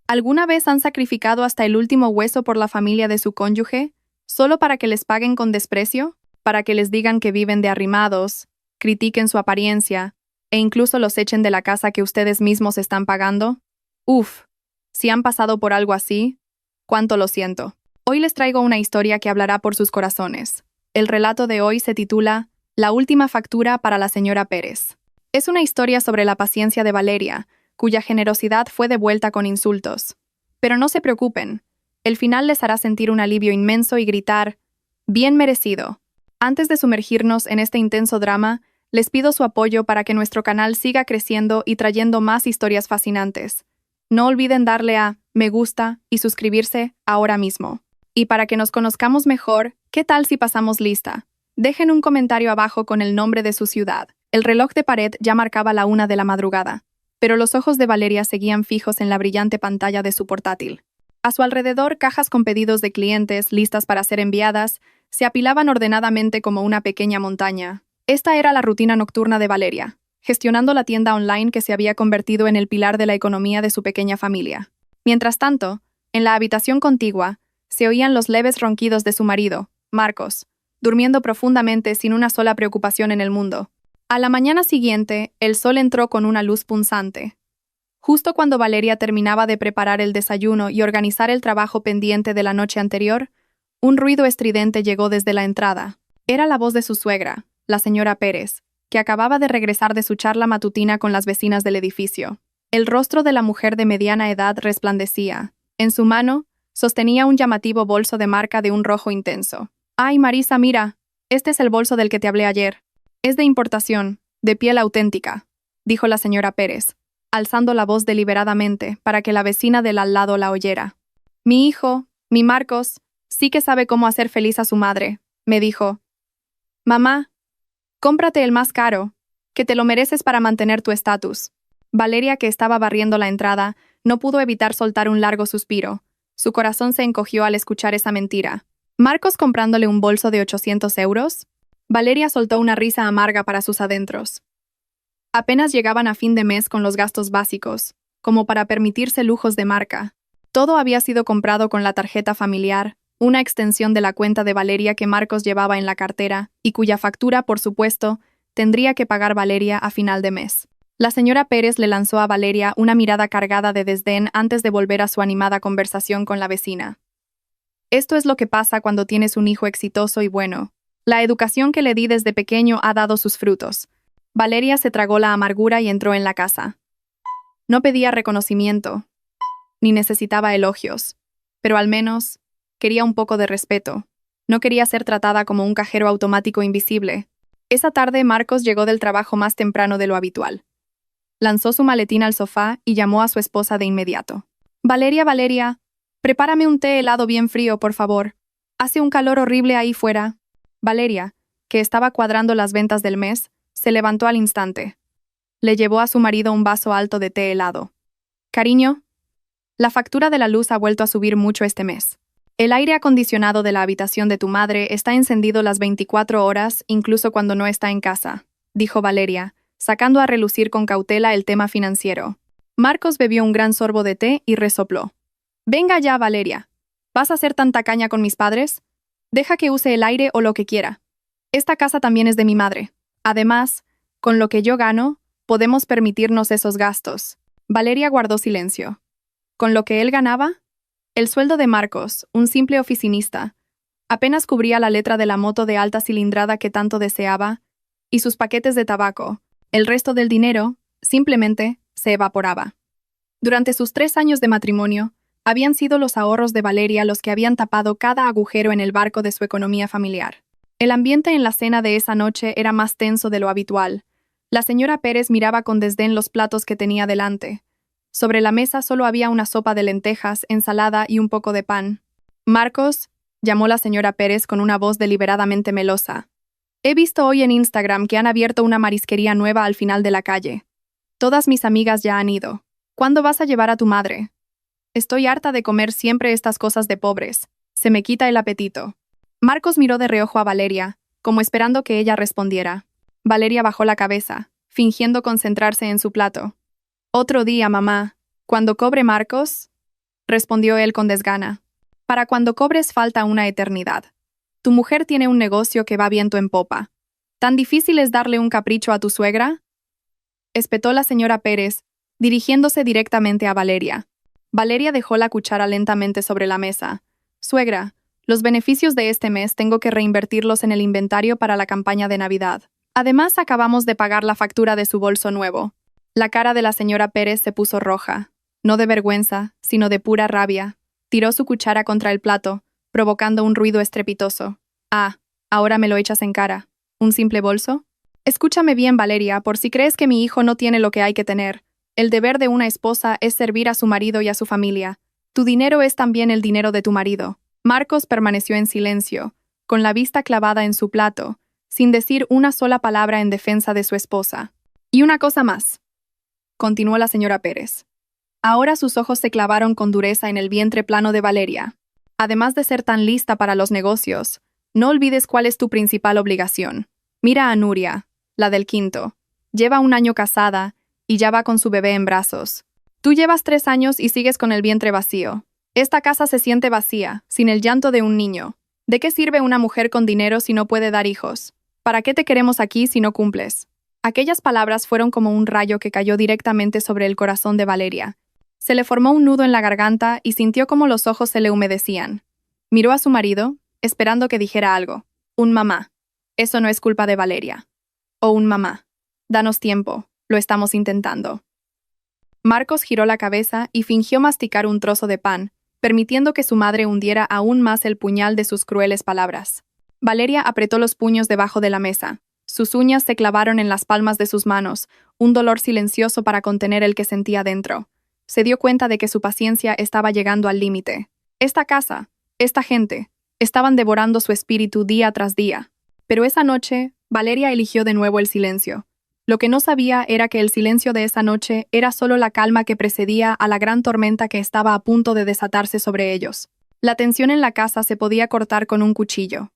¿Alguna vez han sacrificado hasta el último hueso por la familia de su cónyuge, solo para que les paguen con desprecio? Para que les digan que viven de arrimados, critiquen su apariencia, e incluso los echen de la casa que ustedes mismos están pagando? Uf, si han pasado por algo así, cuánto lo siento. Hoy les traigo una historia que hablará por sus corazones. El relato de hoy se titula La última factura para la señora Pérez. Es una historia sobre la paciencia de Valeria, cuya generosidad fue devuelta con insultos. Pero no se preocupen, el final les hará sentir un alivio inmenso y gritar, bien merecido. Antes de sumergirnos en este intenso drama, les pido su apoyo para que nuestro canal siga creciendo y trayendo más historias fascinantes. No olviden darle a me gusta y suscribirse ahora mismo. Y para que nos conozcamos mejor, ¿qué tal si pasamos lista? Dejen un comentario abajo con el nombre de su ciudad. El reloj de pared ya marcaba la 1 de la madrugada, pero los ojos de Valeria seguían fijos en la brillante pantalla de su portátil. A su alrededor, cajas con pedidos de clientes listas para ser enviadas se apilaban ordenadamente como una pequeña montaña. Esta era la rutina nocturna de Valeria, gestionando la tienda online que se había convertido en el pilar de la economía de su pequeña familia. Mientras tanto, en la habitación contigua, se oían los leves ronquidos de su marido, Marcos, durmiendo profundamente sin una sola preocupación en el mundo. A la mañana siguiente, el sol entró con una luz punzante. Justo cuando Valeria terminaba de preparar el desayuno y organizar el trabajo pendiente de la noche anterior, un ruido estridente llegó desde la entrada. Era la voz de su suegra, la señora Pérez, que acababa de regresar de su charla matutina con las vecinas del edificio. El rostro de la mujer de mediana edad resplandecía. En su mano, sostenía un llamativo bolso de marca de un rojo intenso. «Ay, Marisa, mira, este es el bolso del que te hablé ayer. Es de importación, de piel auténtica», dijo la señora Pérez, alzando la voz deliberadamente para que la vecina del al lado la oyera. «Mi hijo, mi Marcos, sí que sabe cómo hacer feliz a su madre», me dijo. «Mamá, cómprate el más caro, que te lo mereces para mantener tu estatus». Valeria, que estaba barriendo la entrada, no pudo evitar soltar un largo suspiro. Su corazón se encogió al escuchar esa mentira. ¿Marcos comprándole un bolso de 800 euros? Valeria soltó una risa amarga para sus adentros. Apenas llegaban a fin de mes con los gastos básicos, como para permitirse lujos de marca. Todo había sido comprado con la tarjeta familiar, una extensión de la cuenta de Valeria que Marcos llevaba en la cartera y cuya factura, por supuesto, tendría que pagar Valeria a final de mes. La señora Pérez le lanzó a Valeria una mirada cargada de desdén antes de volver a su animada conversación con la vecina. «Esto es lo que pasa cuando tienes un hijo exitoso y bueno. La educación que le di desde pequeño ha dado sus frutos». Valeria se tragó la amargura y entró en la casa. No pedía reconocimiento, ni necesitaba elogios, pero al menos quería un poco de respeto. No quería ser tratada como un cajero automático invisible. Esa tarde Marcos llegó del trabajo más temprano de lo habitual. Lanzó su maletín al sofá y llamó a su esposa de inmediato. «Valeria, Valeria, prepárame un té helado bien frío, por favor. Hace un calor horrible ahí fuera». Valeria, que estaba cuadrando las ventas del mes, se levantó al instante. Le llevó a su marido un vaso alto de té helado. «Cariño, la factura de la luz ha vuelto a subir mucho este mes. El aire acondicionado de la habitación de tu madre está encendido las 24 horas, incluso cuando no está en casa», dijo Valeria, sacando a relucir con cautela el tema financiero. Marcos bebió un gran sorbo de té y resopló. «Venga ya, Valeria. ¿Vas a ser tan tacaña con mis padres? Deja que use el aire o lo que quiera. Esta casa también es de mi madre. Además, con lo que yo gano, podemos permitirnos esos gastos». Valeria guardó silencio. ¿Con lo que él ganaba? El sueldo de Marcos, un simple oficinista, apenas cubría la letra de la moto de alta cilindrada que tanto deseaba, y sus paquetes de tabaco. El resto del dinero, simplemente, se evaporaba. Durante sus 3 años de matrimonio, habían sido los ahorros de Valeria los que habían tapado cada agujero en el barco de su economía familiar. El ambiente en la cena de esa noche era más tenso de lo habitual. La señora Pérez miraba con desdén los platos que tenía delante. Sobre la mesa solo había una sopa de lentejas, ensalada y un poco de pan. «Marcos», llamó la señora Pérez con una voz deliberadamente melosa. «He visto hoy en Instagram que han abierto una marisquería nueva al final de la calle. Todas mis amigas ya han ido. ¿Cuándo vas a llevar a tu madre? Estoy harta de comer siempre estas cosas de pobres. Se me quita el apetito». Marcos miró de reojo a Valeria, como esperando que ella respondiera. Valeria bajó la cabeza, fingiendo concentrarse en su plato. «Otro día, mamá. Cuando cobre Marcos, respondió él con desgana. Para cuando cobres falta una eternidad. Tu mujer tiene un negocio que va viento en popa. ¿Tan difícil es darle un capricho a tu suegra?, espetó la señora Pérez, dirigiéndose directamente a Valeria. Valeria dejó la cuchara lentamente sobre la mesa. Suegra, los beneficios de este mes tengo que reinvertirlos en el inventario para la campaña de Navidad. Además, acabamos de pagar la factura de su bolso nuevo. La cara de la señora Pérez se puso roja, no de vergüenza, sino de pura rabia. Tiró su cuchara contra el plato, provocando un ruido estrepitoso. Ah, ahora me lo echas en cara. ¿Un simple bolso? Escúchame bien, Valeria, por si crees que mi hijo no tiene lo que hay que tener. El deber de una esposa es servir a su marido y a su familia. Tu dinero es también el dinero de tu marido. Marcos permaneció en silencio, con la vista clavada en su plato, sin decir una sola palabra en defensa de su esposa. Y una cosa más, continuó la señora Pérez. Ahora sus ojos se clavaron con dureza en el vientre plano de Valeria. Además de ser tan lista para los negocios, no olvides cuál es tu principal obligación. Mira a Nuria, la del quinto. Lleva 1 año casada y ya va con su bebé en brazos. Tú llevas 3 años y sigues con el vientre vacío. Esta casa se siente vacía, sin el llanto de un niño. ¿De qué sirve una mujer con dinero si no puede dar hijos? ¿Para qué te queremos aquí si no cumples? Aquellas palabras fueron como un rayo que cayó directamente sobre el corazón de Valeria. Se le formó un nudo en la garganta y sintió como los ojos se le humedecían. Miró a su marido, esperando que dijera algo. Un mamá. Eso no es culpa de Valeria. O un mamá. Danos tiempo, lo estamos intentando. Marcos giró la cabeza y fingió masticar un trozo de pan, permitiendo que su madre hundiera aún más el puñal de sus crueles palabras. Valeria apretó los puños debajo de la mesa. Sus uñas se clavaron en las palmas de sus manos, un dolor silencioso para contener el que sentía dentro. Se dio cuenta de que su paciencia estaba llegando al límite. Esta casa, esta gente, estaban devorando su espíritu día tras día. Pero esa noche, Valeria eligió de nuevo el silencio. Lo que no sabía era que el silencio de esa noche era solo la calma que precedía a la gran tormenta que estaba a punto de desatarse sobre ellos. La tensión en la casa se podía cortar con un cuchillo.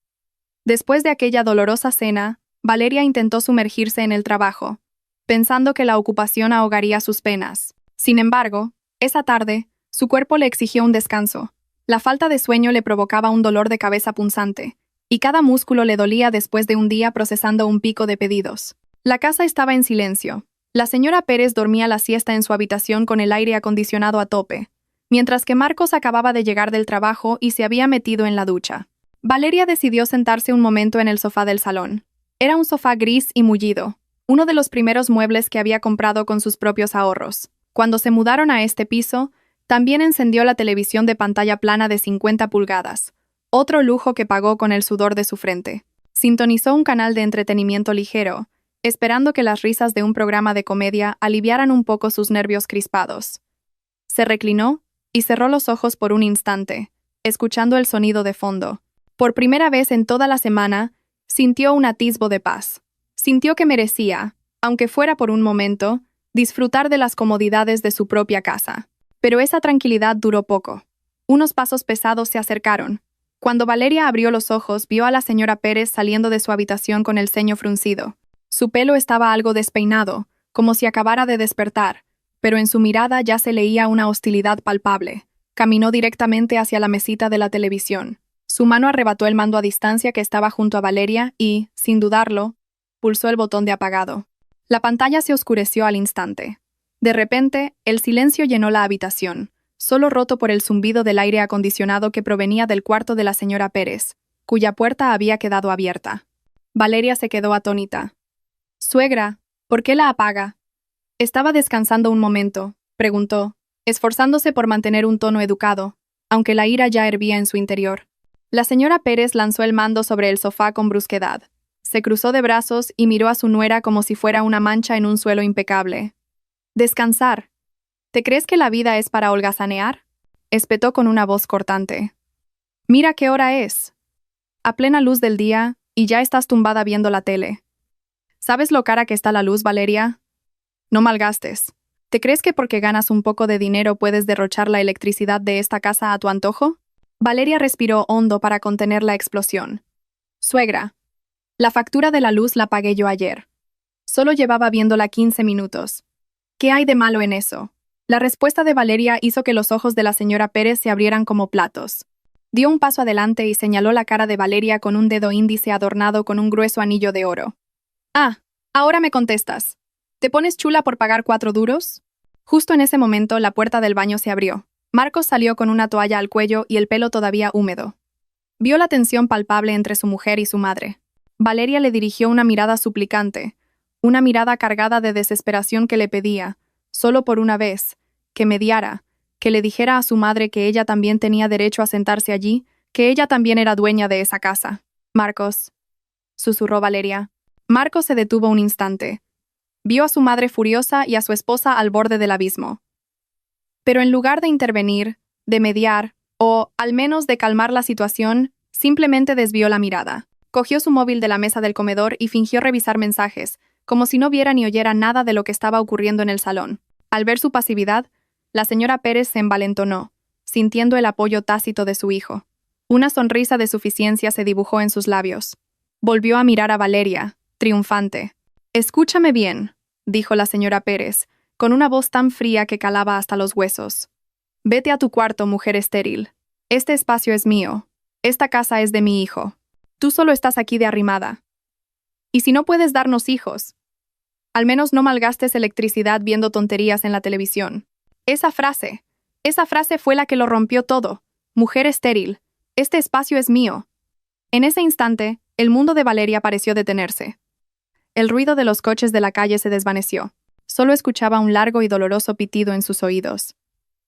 Después de aquella dolorosa cena, Valeria intentó sumergirse en el trabajo, pensando que la ocupación ahogaría sus penas. Sin embargo, esa tarde, su cuerpo le exigió un descanso. La falta de sueño le provocaba un dolor de cabeza punzante, y cada músculo le dolía después de un día procesando un pico de pedidos. La casa estaba en silencio. La señora Pérez dormía la siesta en su habitación con el aire acondicionado a tope, mientras que Marcos acababa de llegar del trabajo y se había metido en la ducha. Valeria decidió sentarse un momento en el sofá del salón. Era un sofá gris y mullido, uno de los primeros muebles que había comprado con sus propios ahorros. Cuando se mudaron a este piso, también encendió la televisión de pantalla plana de 50 pulgadas, otro lujo que pagó con el sudor de su frente. Sintonizó un canal de entretenimiento ligero, esperando que las risas de un programa de comedia aliviaran un poco sus nervios crispados. Se reclinó y cerró los ojos por un instante, escuchando el sonido de fondo. Por primera vez en toda la semana, sintió un atisbo de paz. Sintió que merecía, aunque fuera por un momento, disfrutar de las comodidades de su propia casa. Pero esa tranquilidad duró poco. Unos pasos pesados se acercaron. Cuando Valeria abrió los ojos, vio a la señora Pérez saliendo de su habitación con el ceño fruncido. Su pelo estaba algo despeinado, como si acabara de despertar, pero en su mirada ya se leía una hostilidad palpable. Caminó directamente hacia la mesita de la televisión. Su mano arrebató el mando a distancia que estaba junto a Valeria y, sin dudarlo, pulsó el botón de apagado. La pantalla se oscureció al instante. De repente, el silencio llenó la habitación, solo roto por el zumbido del aire acondicionado que provenía del cuarto de la señora Pérez, cuya puerta había quedado abierta. Valeria se quedó atónita. «Suegra, ¿por qué la apaga?» «Estaba descansando un momento», preguntó, esforzándose por mantener un tono educado, aunque la ira ya hervía en su interior. La señora Pérez lanzó el mando sobre el sofá con brusquedad. Se cruzó de brazos y miró a su nuera como si fuera una mancha en un suelo impecable. «Descansar. ¿Te crees que la vida es para holgazanear?», espetó con una voz cortante. «Mira qué hora es. A plena luz del día, y ya estás tumbada viendo la tele. ¿Sabes lo cara que está la luz, Valeria? No malgastes. ¿Te crees que porque ganas un poco de dinero puedes derrochar la electricidad de esta casa a tu antojo?» Valeria respiró hondo para contener la explosión. «Suegra, la factura de la luz la pagué yo ayer. Solo llevaba viéndola 15 minutos. ¿Qué hay de malo en eso? La respuesta de Valeria hizo que los ojos de la señora Pérez se abrieran como platos. Dio un paso adelante y señaló la cara de Valeria con un dedo índice adornado con un grueso anillo de oro. «Ah, ahora me contestas. ¿Te pones chula por pagar 4 duros?» Justo en ese momento, la puerta del baño se abrió. Marcos salió con una toalla al cuello y el pelo todavía húmedo. Vio la tensión palpable entre su mujer y su madre. Valeria le dirigió una mirada suplicante, una mirada cargada de desesperación que le pedía, solo por una vez, que mediara, que le dijera a su madre que ella también tenía derecho a sentarse allí, que ella también era dueña de esa casa. «Marcos», susurró Valeria. Marcos se detuvo un instante. Vio a su madre furiosa y a su esposa al borde del abismo. Pero en lugar de intervenir, de mediar, o, al menos, de calmar la situación, simplemente desvió la mirada. Cogió su móvil de la mesa del comedor y fingió revisar mensajes, como si no viera ni oyera nada de lo que estaba ocurriendo en el salón. Al ver su pasividad, la señora Pérez se envalentonó, sintiendo el apoyo tácito de su hijo. Una sonrisa de suficiencia se dibujó en sus labios. Volvió a mirar a Valeria, triunfante. «Escúchame bien», dijo la señora Pérez, con una voz tan fría que calaba hasta los huesos. «Vete a tu cuarto, mujer estéril. Este espacio es mío. Esta casa es de mi hijo. Tú solo estás aquí de arrimada. Y si no puedes darnos hijos, al menos no malgastes electricidad viendo tonterías en la televisión». Esa frase fue la que lo rompió todo. «Mujer estéril. Este espacio es mío». En ese instante, el mundo de Valeria pareció detenerse. El ruido de los coches de la calle se desvaneció. Solo escuchaba un largo y doloroso pitido en sus oídos.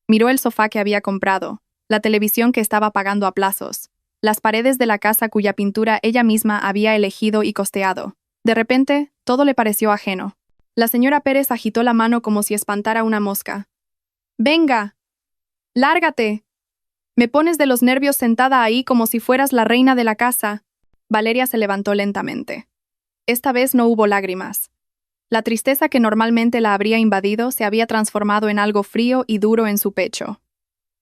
Miró el sofá que había comprado, la televisión que estaba pagando a plazos, las paredes de la casa cuya pintura ella misma había elegido y costeado. De repente, todo le pareció ajeno. La señora Pérez agitó la mano como si espantara una mosca. «¡Venga! ¡Lárgate! Me pones de los nervios sentada ahí como si fueras la reina de la casa». Valeria se levantó lentamente. Esta vez no hubo lágrimas. La tristeza que normalmente la habría invadido se había transformado en algo frío y duro en su pecho.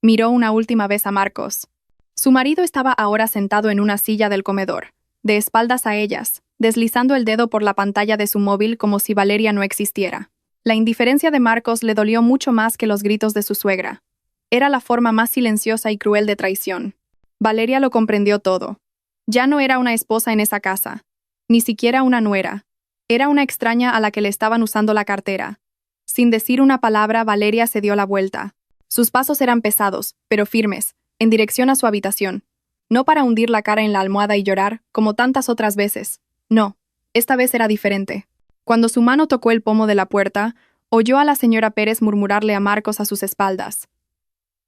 Miró una última vez a Marcos. Su marido estaba ahora sentado en una silla del comedor, de espaldas a ellas, deslizando el dedo por la pantalla de su móvil como si Valeria no existiera. La indiferencia de Marcos le dolió mucho más que los gritos de su suegra. Era la forma más silenciosa y cruel de traición. Valeria lo comprendió todo. Ya no era una esposa en esa casa, ni siquiera una nuera. Era una extraña a la que le estaban usando la cartera. Sin decir una palabra, Valeria se dio la vuelta. Sus pasos eran pesados, pero firmes, en dirección a su habitación. No para hundir la cara en la almohada y llorar, como tantas otras veces. No, esta vez era diferente. Cuando su mano tocó el pomo de la puerta, oyó a la señora Pérez murmurarle a Marcos a sus espaldas.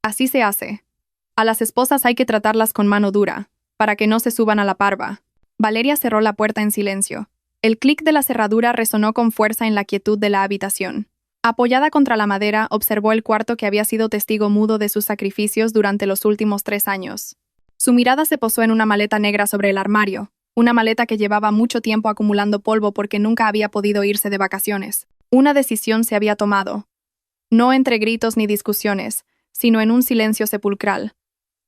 «Así se hace. A las esposas hay que tratarlas con mano dura, para que no se suban a la parva». Valeria cerró la puerta en silencio. El clic de la cerradura resonó con fuerza en la quietud de la habitación. Apoyada contra la madera, observó el cuarto que había sido testigo mudo de sus sacrificios durante los últimos 3 años. Su mirada se posó en una maleta negra sobre el armario, una maleta que llevaba mucho tiempo acumulando polvo porque nunca había podido irse de vacaciones. Una decisión se había tomado. No entre gritos ni discusiones, sino en un silencio sepulcral.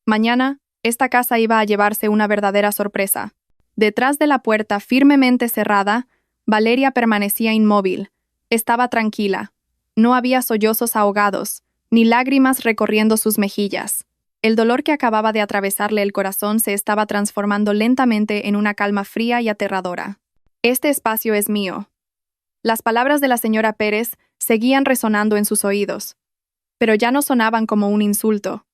Mañana, esta casa iba a llevarse una verdadera sorpresa. Detrás de la puerta firmemente cerrada, Valeria permanecía inmóvil. Estaba tranquila. No había sollozos ahogados, ni lágrimas recorriendo sus mejillas. El dolor que acababa de atravesarle el corazón se estaba transformando lentamente en una calma fría y aterradora. «Este espacio es mío». Las palabras de la señora Pérez seguían resonando en sus oídos, pero ya no sonaban como un insulto,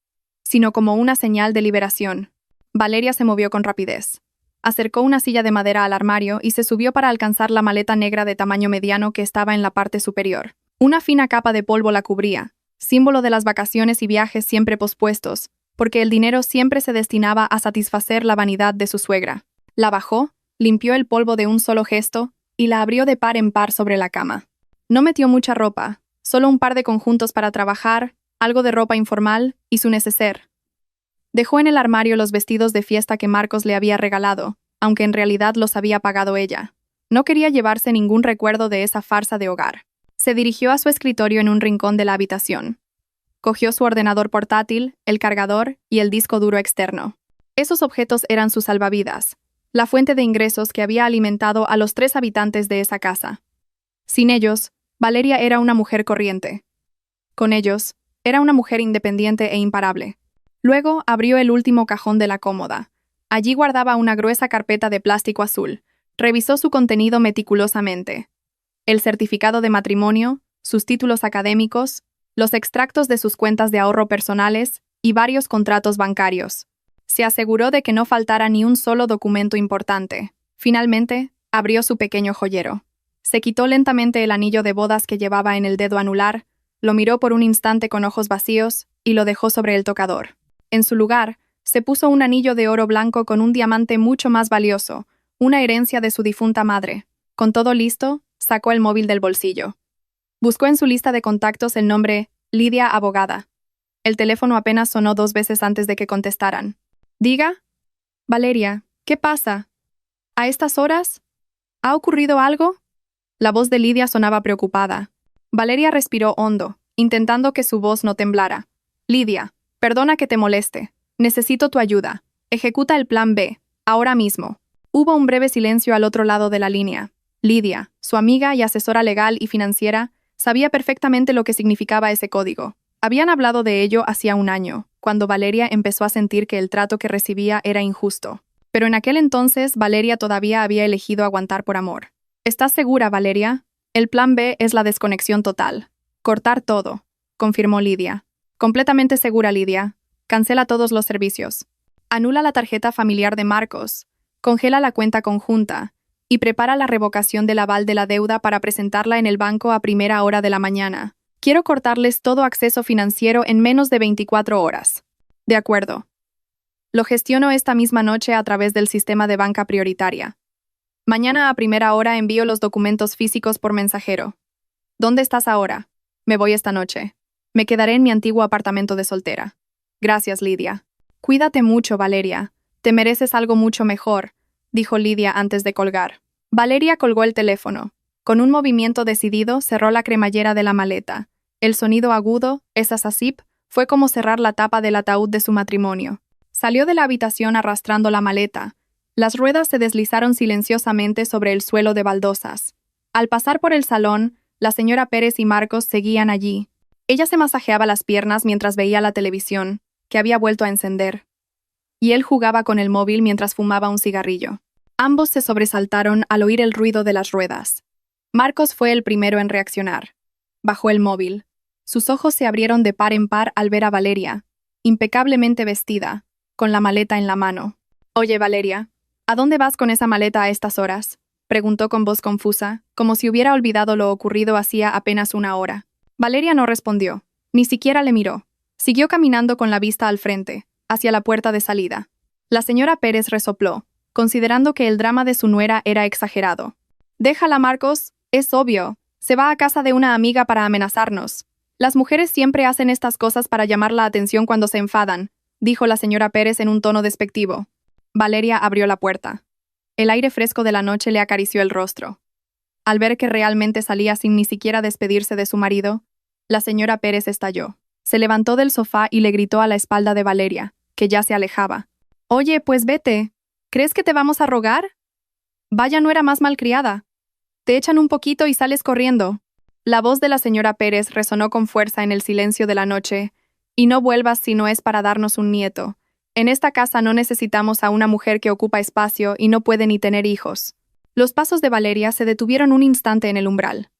sino como una señal de liberación. Valeria se movió con rapidez. Acercó una silla de madera al armario y se subió para alcanzar la maleta negra de tamaño mediano que estaba en la parte superior. Una fina capa de polvo la cubría, símbolo de las vacaciones y viajes siempre pospuestos, porque el dinero siempre se destinaba a satisfacer la vanidad de su suegra. La bajó, limpió el polvo de un solo gesto y la abrió de par en par sobre la cama. No metió mucha ropa, solo un par de conjuntos para trabajar, algo de ropa informal y su neceser. Dejó en el armario los vestidos de fiesta que Marcos le había regalado, aunque en realidad los había pagado ella. No quería llevarse ningún recuerdo de esa farsa de hogar. Se dirigió a su escritorio en un rincón de la habitación. Cogió su ordenador portátil, el cargador y el disco duro externo. Esos objetos eran sus salvavidas, la fuente de ingresos que había alimentado a los 3 habitantes de esa casa. Sin ellos, Valeria era una mujer corriente. Con ellos, era una mujer independiente e imparable. Luego abrió el último cajón de la cómoda. Allí guardaba una gruesa carpeta de plástico azul. Revisó su contenido meticulosamente. El certificado de matrimonio, sus títulos académicos, los extractos de sus cuentas de ahorro personales y varios contratos bancarios. Se aseguró de que no faltara ni un solo documento importante. Finalmente, abrió su pequeño joyero. Se quitó lentamente el anillo de bodas que llevaba en el dedo anular, lo miró por un instante con ojos vacíos y lo dejó sobre el tocador. En su lugar, se puso un anillo de oro blanco con un diamante mucho más valioso, una herencia de su difunta madre. Con todo listo, sacó el móvil del bolsillo. Buscó en su lista de contactos el nombre Lidia Abogada. El teléfono apenas sonó 2 veces antes de que contestaran. «Diga». «Valeria, ¿qué pasa? ¿A estas horas? ¿Ha ocurrido algo?» La voz de Lidia sonaba preocupada. Valeria respiró hondo, intentando que su voz no temblara. «Lidia, perdona que te moleste. Necesito tu ayuda. Ejecuta el plan B, ahora mismo». Hubo un breve silencio al otro lado de la línea. Lidia, su amiga y asesora legal y financiera, sabía perfectamente lo que significaba ese código. Habían hablado de ello hacía un año, cuando Valeria empezó a sentir que el trato que recibía era injusto. Pero en aquel entonces, Valeria todavía había elegido aguantar por amor. «¿Estás segura, Valeria? El plan B es la desconexión total. Cortar todo», confirmó Lidia. «Completamente segura, Lidia. Cancela todos los servicios. Anula la tarjeta familiar de Marcos. Congela la cuenta conjunta. Y prepara la revocación del aval de la deuda para presentarla en el banco a primera hora de la mañana. Quiero cortarles todo acceso financiero en menos de 24 horas. De acuerdo. Lo gestiono esta misma noche a través del sistema de banca prioritaria. Mañana a primera hora envío los documentos físicos por mensajero. ¿Dónde estás ahora? Me voy esta noche. Me quedaré en mi antiguo apartamento de soltera. Gracias, Lidia. Cuídate mucho, Valeria. Te mereces algo mucho mejor, dijo Lidia antes de colgar. Valeria colgó el teléfono. Con un movimiento decidido, cerró la cremallera de la maleta. El sonido agudo, esa sasip, fue como cerrar la tapa del ataúd de su matrimonio. Salió de la habitación arrastrando la maleta. Las ruedas se deslizaron silenciosamente sobre el suelo de baldosas. Al pasar por el salón, la señora Pérez y Marcos seguían allí. Ella se masajeaba las piernas mientras veía la televisión, que había vuelto a encender. Y él jugaba con el móvil mientras fumaba un cigarrillo. Ambos se sobresaltaron al oír el ruido de las ruedas. Marcos fue el primero en reaccionar. Bajó el móvil. Sus ojos se abrieron de par en par al ver a Valeria, impecablemente vestida, con la maleta en la mano. «Oye, Valeria, ¿a dónde vas con esa maleta a estas horas?», preguntó con voz confusa, como si hubiera olvidado lo ocurrido hacía apenas una hora. Valeria no respondió, ni siquiera le miró. Siguió caminando con la vista al frente, hacia la puerta de salida. La señora Pérez resopló, considerando que el drama de su nuera era exagerado. «Déjala, Marcos, es obvio. Se va a casa de una amiga para amenazarnos. Las mujeres siempre hacen estas cosas para llamar la atención cuando se enfadan», dijo la señora Pérez en un tono despectivo. Valeria abrió la puerta. El aire fresco de la noche le acarició el rostro. Al ver que realmente salía sin ni siquiera despedirse de su marido, la señora Pérez estalló. Se levantó del sofá y le gritó a la espalda de Valeria, que ya se alejaba. «Oye, pues vete. ¿Crees que te vamos a rogar? Vaya nuera más malcriada. Te echan un poquito y sales corriendo». La voz de la señora Pérez resonó con fuerza en el silencio de la noche. «Y no vuelvas si no es para darnos un nieto. En esta casa no necesitamos a una mujer que ocupa espacio y no puede ni tener hijos». Los pasos de Valeria se detuvieron un instante en el umbral.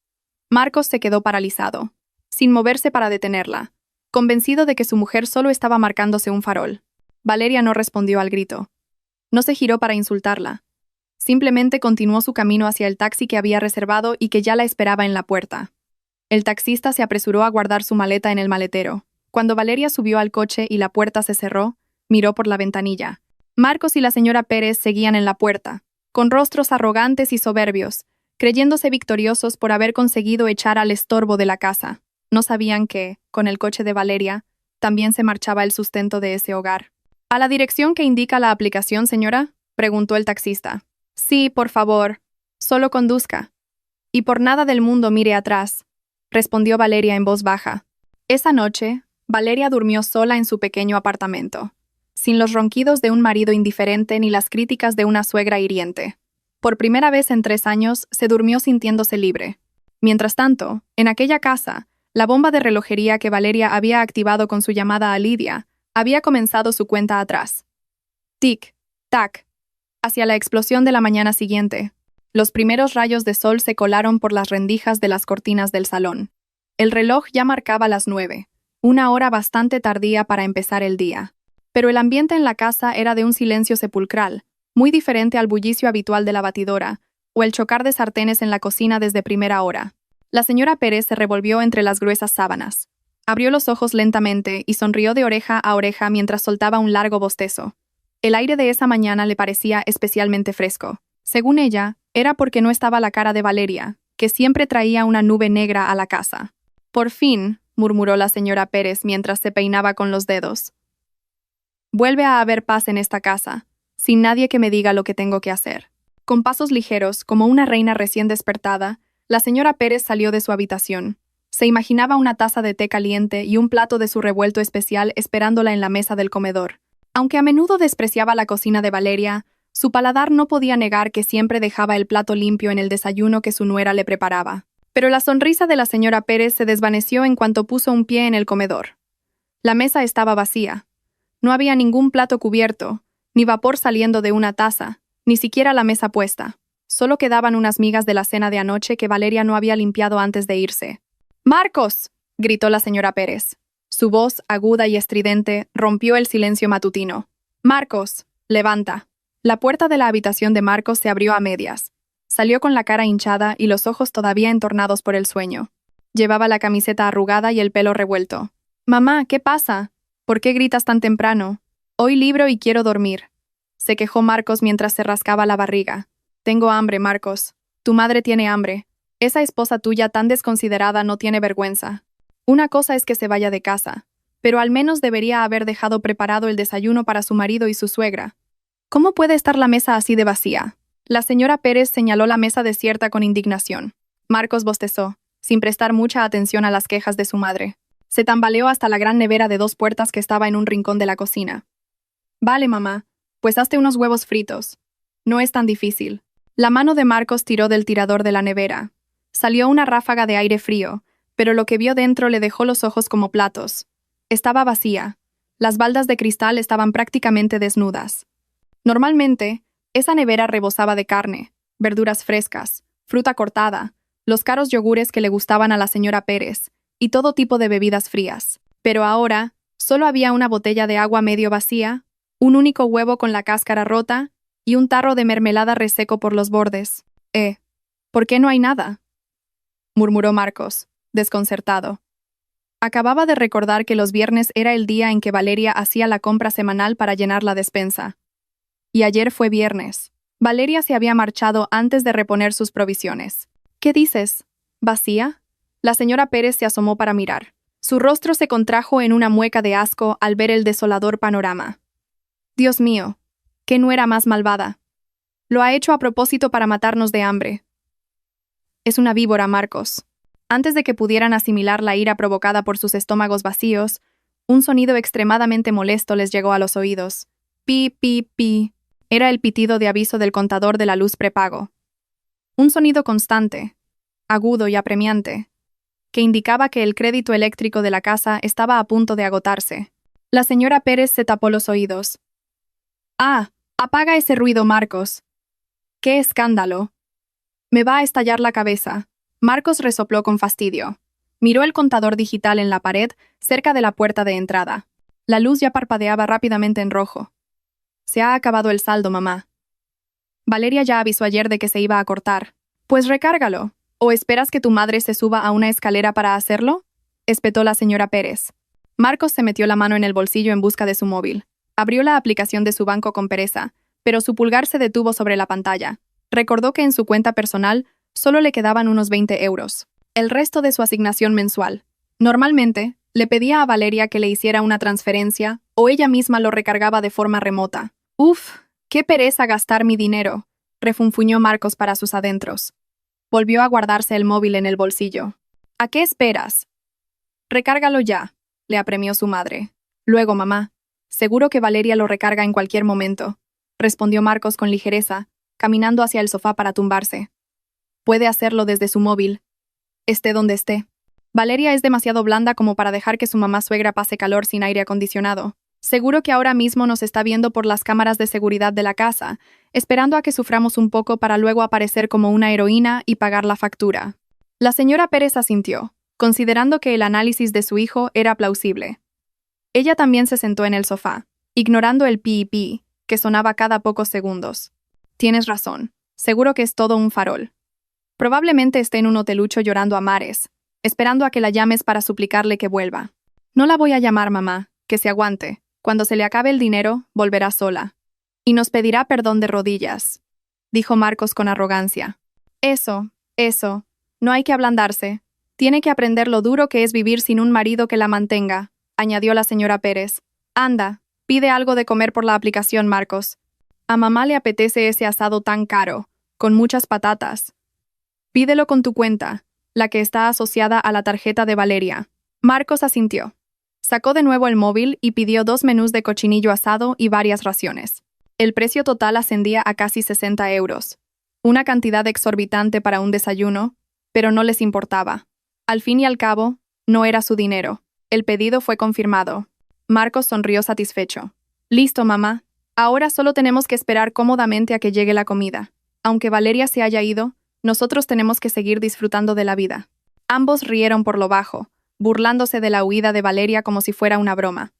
Marcos se quedó paralizado, sin moverse para detenerla, convencido de que su mujer solo estaba marcándose un farol. Valeria no respondió al grito. No se giró para insultarla. Simplemente continuó su camino hacia el taxi que había reservado y que ya la esperaba en la puerta. El taxista se apresuró a guardar su maleta en el maletero. Cuando Valeria subió al coche y la puerta se cerró, miró por la ventanilla. Marcos y la señora Pérez seguían en la puerta, con rostros arrogantes y soberbios, creyéndose victoriosos por haber conseguido echar al estorbo de la casa. No sabían que, con el coche de Valeria, también se marchaba el sustento de ese hogar. «¿A la dirección que indica la aplicación, señora?», preguntó el taxista. «Sí, por favor. Solo conduzca. Y por nada del mundo mire atrás», respondió Valeria en voz baja. Esa noche, Valeria durmió sola en su pequeño apartamento, sin los ronquidos de un marido indiferente ni las críticas de una suegra hiriente. Por primera vez en 3 años, se durmió sintiéndose libre. Mientras tanto, en aquella casa, La bomba de relojería que Valeria había activado con su llamada a Lidia había comenzado su cuenta atrás. Tic, tac, hacia la explosión de la mañana siguiente. Los primeros rayos de sol se colaron por las rendijas de las cortinas del salón. El reloj ya marcaba las 9, una hora bastante tardía para empezar el día. Pero el ambiente en la casa era de un silencio sepulcral, muy diferente al bullicio habitual de la batidora, o el chocar de sartenes en la cocina desde primera hora. La señora Pérez se revolvió entre las gruesas sábanas. Abrió los ojos lentamente y sonrió de oreja a oreja mientras soltaba un largo bostezo. El aire de esa mañana le parecía especialmente fresco. Según ella, era porque no estaba la cara de Valeria, que siempre traía una nube negra a la casa. Por fin, murmuró la señora Pérez mientras se peinaba con los dedos. Vuelve a haber paz en esta casa, sin nadie que me diga lo que tengo que hacer. Con pasos ligeros, como una reina recién despertada, la señora Pérez salió de su habitación. Se imaginaba una taza de té caliente y un plato de su revuelto especial esperándola en la mesa del comedor. Aunque a menudo despreciaba la cocina de Valeria, su paladar no podía negar que siempre dejaba el plato limpio en el desayuno que su nuera le preparaba. Pero la sonrisa de la señora Pérez se desvaneció en cuanto puso un pie en el comedor. La mesa estaba vacía. No había ningún plato cubierto, ni vapor saliendo de una taza, ni siquiera la mesa puesta. Solo quedaban unas migas de la cena de anoche que Valeria no había limpiado antes de irse. ¡Marcos!, gritó la señora Pérez. Su voz, aguda y estridente, rompió el silencio matutino. «Marcos, levanta». La puerta de la habitación de Marcos se abrió a medias. Salió con la cara hinchada y los ojos todavía entornados por el sueño. Llevaba la camiseta arrugada y el pelo revuelto. «Mamá, ¿qué pasa? ¿Por qué gritas tan temprano? Hoy libro y quiero dormir», se quejó Marcos mientras se rascaba la barriga. «Tengo hambre, Marcos. Tu madre tiene hambre. Esa esposa tuya tan desconsiderada no tiene vergüenza. Una cosa es que se vaya de casa, pero al menos debería haber dejado preparado el desayuno para su marido y su suegra. ¿Cómo puede estar la mesa así de vacía?». La señora Pérez señaló la mesa desierta con indignación. Marcos bostezó, sin prestar mucha atención a las quejas de su madre. Se tambaleó hasta la gran nevera de 2 puertas que estaba en un rincón de la cocina. «Vale, mamá, pues hazte unos huevos fritos. No es tan difícil». La mano de Marcos tiró del tirador de la nevera. Salió una ráfaga de aire frío, pero lo que vio dentro le dejó los ojos como platos. Estaba vacía. Las baldas de cristal estaban prácticamente desnudas. Normalmente, esa nevera rebosaba de carne, verduras frescas, fruta cortada, los caros yogures que le gustaban a la señora Pérez, y todo tipo de bebidas frías. Pero ahora, solo había una botella de agua medio vacía, un único huevo con la cáscara rota y un tarro de mermelada reseco por los bordes. ¿Por qué no hay nada?, murmuró Marcos, desconcertado. Acababa de recordar que los viernes era el día en que Valeria hacía la compra semanal para llenar la despensa. Y ayer fue viernes. Valeria se había marchado antes de reponer sus provisiones. «¿Qué dices? ¿Vacía?». La señora Pérez se asomó para mirar. Su rostro se contrajo en una mueca de asco al ver el desolador panorama. «Dios mío, qué nuera más malvada. Lo ha hecho a propósito para matarnos de hambre». «Es una víbora, Marcos». Antes de que pudieran asimilar la ira provocada por sus estómagos vacíos, un sonido extremadamente molesto les llegó a los oídos. «Pi, pi, pi». Era el pitido de aviso del contador de la luz prepago. Un sonido constante, agudo y apremiante, que indicaba que el crédito eléctrico de la casa estaba a punto de agotarse. La señora Pérez se tapó los oídos. «Ah, apaga ese ruido, Marcos». «¡Qué escándalo! Me va a estallar la cabeza». Marcos resopló con fastidio. Miró el contador digital en la pared, cerca de la puerta de entrada. La luz ya parpadeaba rápidamente en rojo. «Se ha acabado el saldo, mamá». «Valeria ya avisó ayer de que se iba a cortar». «Pues recárgalo. ¿O esperas que tu madre se suba a una escalera para hacerlo?», espetó la señora Pérez. Marcos se metió la mano en el bolsillo en busca de su móvil. Abrió la aplicación de su banco con pereza, pero su pulgar se detuvo sobre la pantalla. Recordó que en su cuenta personal solo le quedaban unos 20 euros. El resto de su asignación mensual. Normalmente, le pedía a Valeria que le hiciera una transferencia o ella misma lo recargaba de forma remota. «Uf, qué pereza gastar mi dinero», refunfuñó Marcos para sus adentros. Volvió a guardarse el móvil en el bolsillo. «¿A qué esperas? Recárgalo ya», le apremió su madre. «Luego, mamá. Seguro que Valeria lo recarga en cualquier momento», respondió Marcos con ligereza, caminando hacia el sofá para tumbarse. «Puede hacerlo desde su móvil, esté donde esté». Valeria es demasiado blanda como para dejar que su mamá suegra pase calor sin aire acondicionado. Seguro que ahora mismo nos está viendo por las cámaras de seguridad de la casa, esperando a que suframos un poco para luego aparecer como una heroína y pagar la factura. La señora Pérez asintió, considerando que el análisis de su hijo era plausible. Ella también se sentó en el sofá, ignorando el pi que sonaba cada pocos segundos. Tienes razón, seguro que es todo un farol. Probablemente esté en un hotelucho llorando a mares, esperando a que la llames para suplicarle que vuelva. No la voy a llamar, mamá, que se aguante. Cuando se le acabe el dinero, volverá sola. Y nos pedirá perdón de rodillas, dijo Marcos con arrogancia. Eso, no hay que ablandarse. Tiene que aprender lo duro que es vivir sin un marido que la mantenga, añadió la señora Pérez. Anda, pide algo de comer por la aplicación, Marcos. A mamá le apetece ese asado tan caro, con muchas patatas. Pídelo con tu cuenta, la que está asociada a la tarjeta de Valeria. Marcos asintió. Sacó de nuevo el móvil y pidió 2 menús de cochinillo asado y varias raciones. El precio total ascendía a casi 60 euros. Una cantidad exorbitante para un desayuno, pero no les importaba. Al fin y al cabo, no era su dinero. El pedido fue confirmado. Marcos sonrió satisfecho. Listo, mamá. Ahora solo tenemos que esperar cómodamente a que llegue la comida. Aunque Valeria se haya ido, nosotros tenemos que seguir disfrutando de la vida. Ambos rieron por lo bajo, burlándose de la huida de Valeria como si fuera una broma.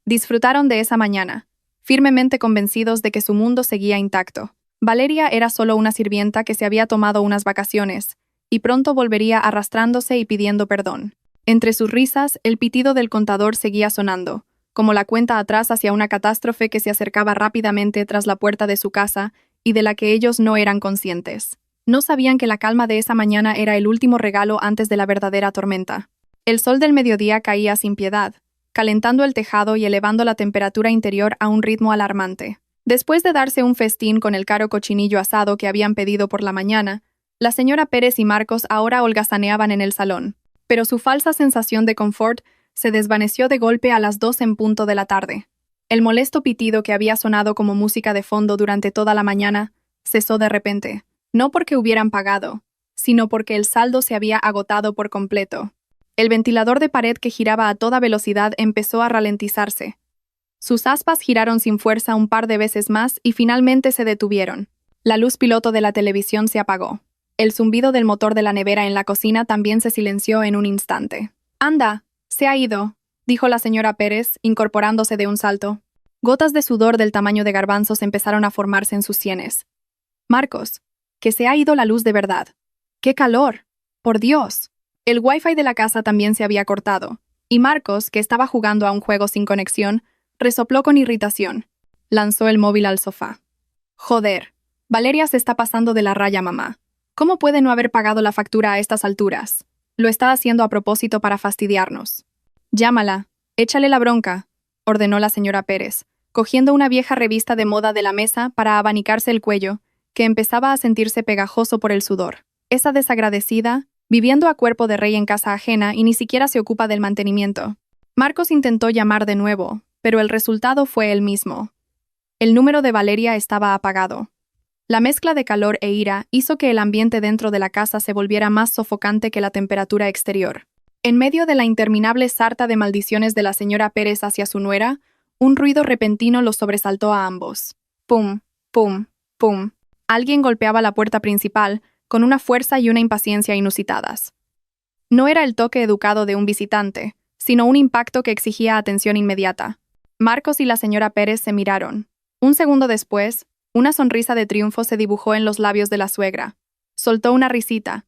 Disfrutaron de esa mañana, firmemente convencidos de que su mundo seguía intacto. Valeria era solo una sirvienta que se había tomado unas vacaciones, y pronto volvería arrastrándose y pidiendo perdón. Entre sus risas, el pitido del contador seguía sonando, como la cuenta atrás hacia una catástrofe que se acercaba rápidamente tras la puerta de su casa y de la que ellos no eran conscientes. No sabían que la calma de esa mañana era el último regalo antes de la verdadera tormenta. El sol del mediodía caía sin piedad, calentando el tejado y elevando la temperatura interior a un ritmo alarmante. Después de darse un festín con el caro cochinillo asado que habían pedido por la mañana, la señora Pérez y Marcos ahora holgazaneaban en el salón, pero su falsa sensación de confort se desvaneció de golpe a las 2 en punto de la tarde. El molesto pitido que había sonado como música de fondo durante toda la mañana cesó de repente. No porque hubieran pagado, sino porque el saldo se había agotado por completo. El ventilador de pared que giraba a toda velocidad empezó a ralentizarse. Sus aspas giraron sin fuerza un par de veces más y finalmente se detuvieron. La luz piloto de la televisión se apagó. El zumbido del motor de la nevera en la cocina también se silenció en un instante. «Anda, se ha ido», dijo la señora Pérez, incorporándose de un salto. Gotas de sudor del tamaño de garbanzos empezaron a formarse en sus sienes. «Marcos, que se ha ido la luz de verdad. ¡Qué calor! ¡Por Dios!». El wifi de la casa también se había cortado, y Marcos, que estaba jugando a un juego sin conexión, resopló con irritación. Lanzó el móvil al sofá. «Joder, Valeria se está pasando de la raya, mamá. ¿Cómo puede no haber pagado la factura a estas alturas? Lo está haciendo a propósito para fastidiarnos». «Llámala, échale la bronca», ordenó la señora Pérez, cogiendo una vieja revista de moda de la mesa para abanicarse el cuello, que empezaba a sentirse pegajoso por el sudor. Esa desagradecida, viviendo a cuerpo de rey en casa ajena y ni siquiera se ocupa del mantenimiento. Marcos intentó llamar de nuevo, pero el resultado fue el mismo. El número de Valeria estaba apagado. La mezcla de calor e ira hizo que el ambiente dentro de la casa se volviera más sofocante que la temperatura exterior. En medio de la interminable sarta de maldiciones de la señora Pérez hacia su nuera, un ruido repentino los sobresaltó a ambos. Pum, pum, pum. Alguien golpeaba la puerta principal, con una fuerza y una impaciencia inusitadas. No era el toque educado de un visitante, sino un impacto que exigía atención inmediata. Marcos y la señora Pérez se miraron. Un segundo después, una sonrisa de triunfo se dibujó en los labios de la suegra. Soltó una risita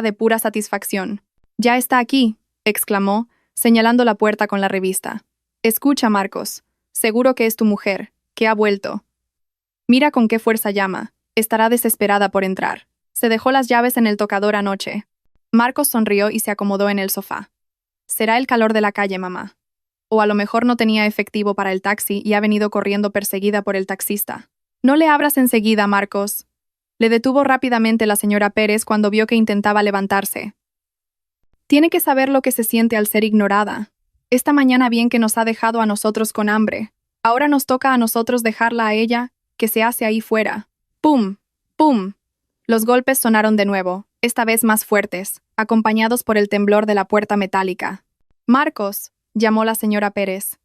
de pura satisfacción. «Ya está aquí», exclamó, señalando la puerta con la revista. «Escucha, Marcos. Seguro que es tu mujer, que ha vuelto. Mira con qué fuerza llama. Estará desesperada por entrar. Se dejó las llaves en el tocador anoche». Marcos sonrió y se acomodó en el sofá. «Será el calor de la calle, mamá. O a lo mejor no tenía efectivo para el taxi y ha venido corriendo perseguida por el taxista». «No le abras enseguida, Marcos», le detuvo rápidamente la señora Pérez cuando vio que intentaba levantarse. «Tiene que saber lo que se siente al ser ignorada. Esta mañana bien que nos ha dejado a nosotros con hambre. Ahora nos toca a nosotros dejarla a ella, que se hace ahí fuera». «¡Pum! ¡Pum!». Los golpes sonaron de nuevo, esta vez más fuertes, acompañados por el temblor de la puerta metálica. «Marcos», llamó la señora Pérez.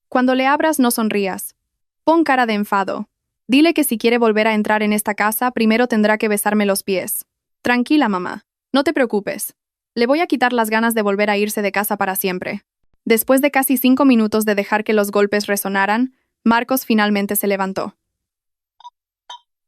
«Cuando le abras, no sonrías. Pon cara de enfado. Dile que si quiere volver a entrar en esta casa, primero tendrá que besarme los pies. Tranquila, mamá. No te preocupes. Le voy a quitar las ganas de volver a irse de casa para siempre». Después de casi 5 minutos de dejar que los golpes resonaran, Marcos finalmente se levantó.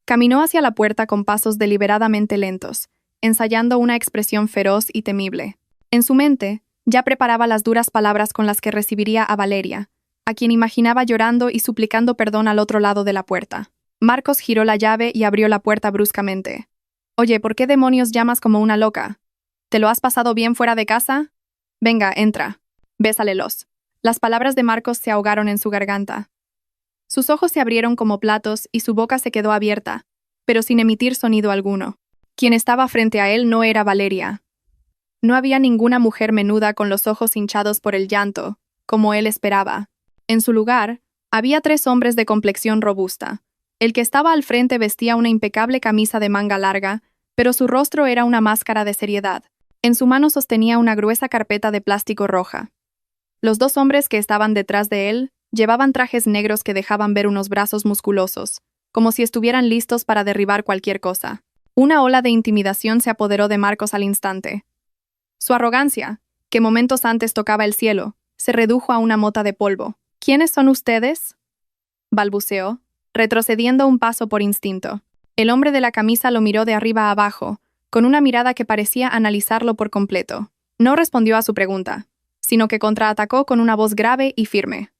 Caminó hacia la puerta con pasos deliberadamente lentos, ensayando una expresión feroz y temible. En su mente, ya preparaba las duras palabras con las que recibiría a Valeria, a quien imaginaba llorando y suplicando perdón al otro lado de la puerta. Marcos giró la llave y abrió la puerta bruscamente. «Oye, ¿por qué demonios llamas como una loca? ¿Te lo has pasado bien fuera de casa? Venga, entra. Bésalélos». Las palabras de Marcos se ahogaron en su garganta. Sus ojos se abrieron como platos y su boca se quedó abierta, pero sin emitir sonido alguno. Quien estaba frente a él no era Valeria. No había ninguna mujer menuda con los ojos hinchados por el llanto, como él esperaba. En su lugar, había 3 hombres de complexión robusta. El que estaba al frente vestía una impecable camisa de manga larga, pero su rostro era una máscara de seriedad. En su mano sostenía una gruesa carpeta de plástico roja. Los 2 hombres que estaban detrás de él llevaban trajes negros que dejaban ver unos brazos musculosos, como si estuvieran listos para derribar cualquier cosa. Una ola de intimidación se apoderó de Marcos al instante. Su arrogancia, que momentos antes tocaba el cielo, se redujo a una mota de polvo. «¿Quiénes son ustedes?», balbuceó, retrocediendo un paso por instinto. El hombre de la camisa lo miró de arriba a abajo, con una mirada que parecía analizarlo por completo. No respondió a su pregunta, sino que contraatacó con una voz grave y firme.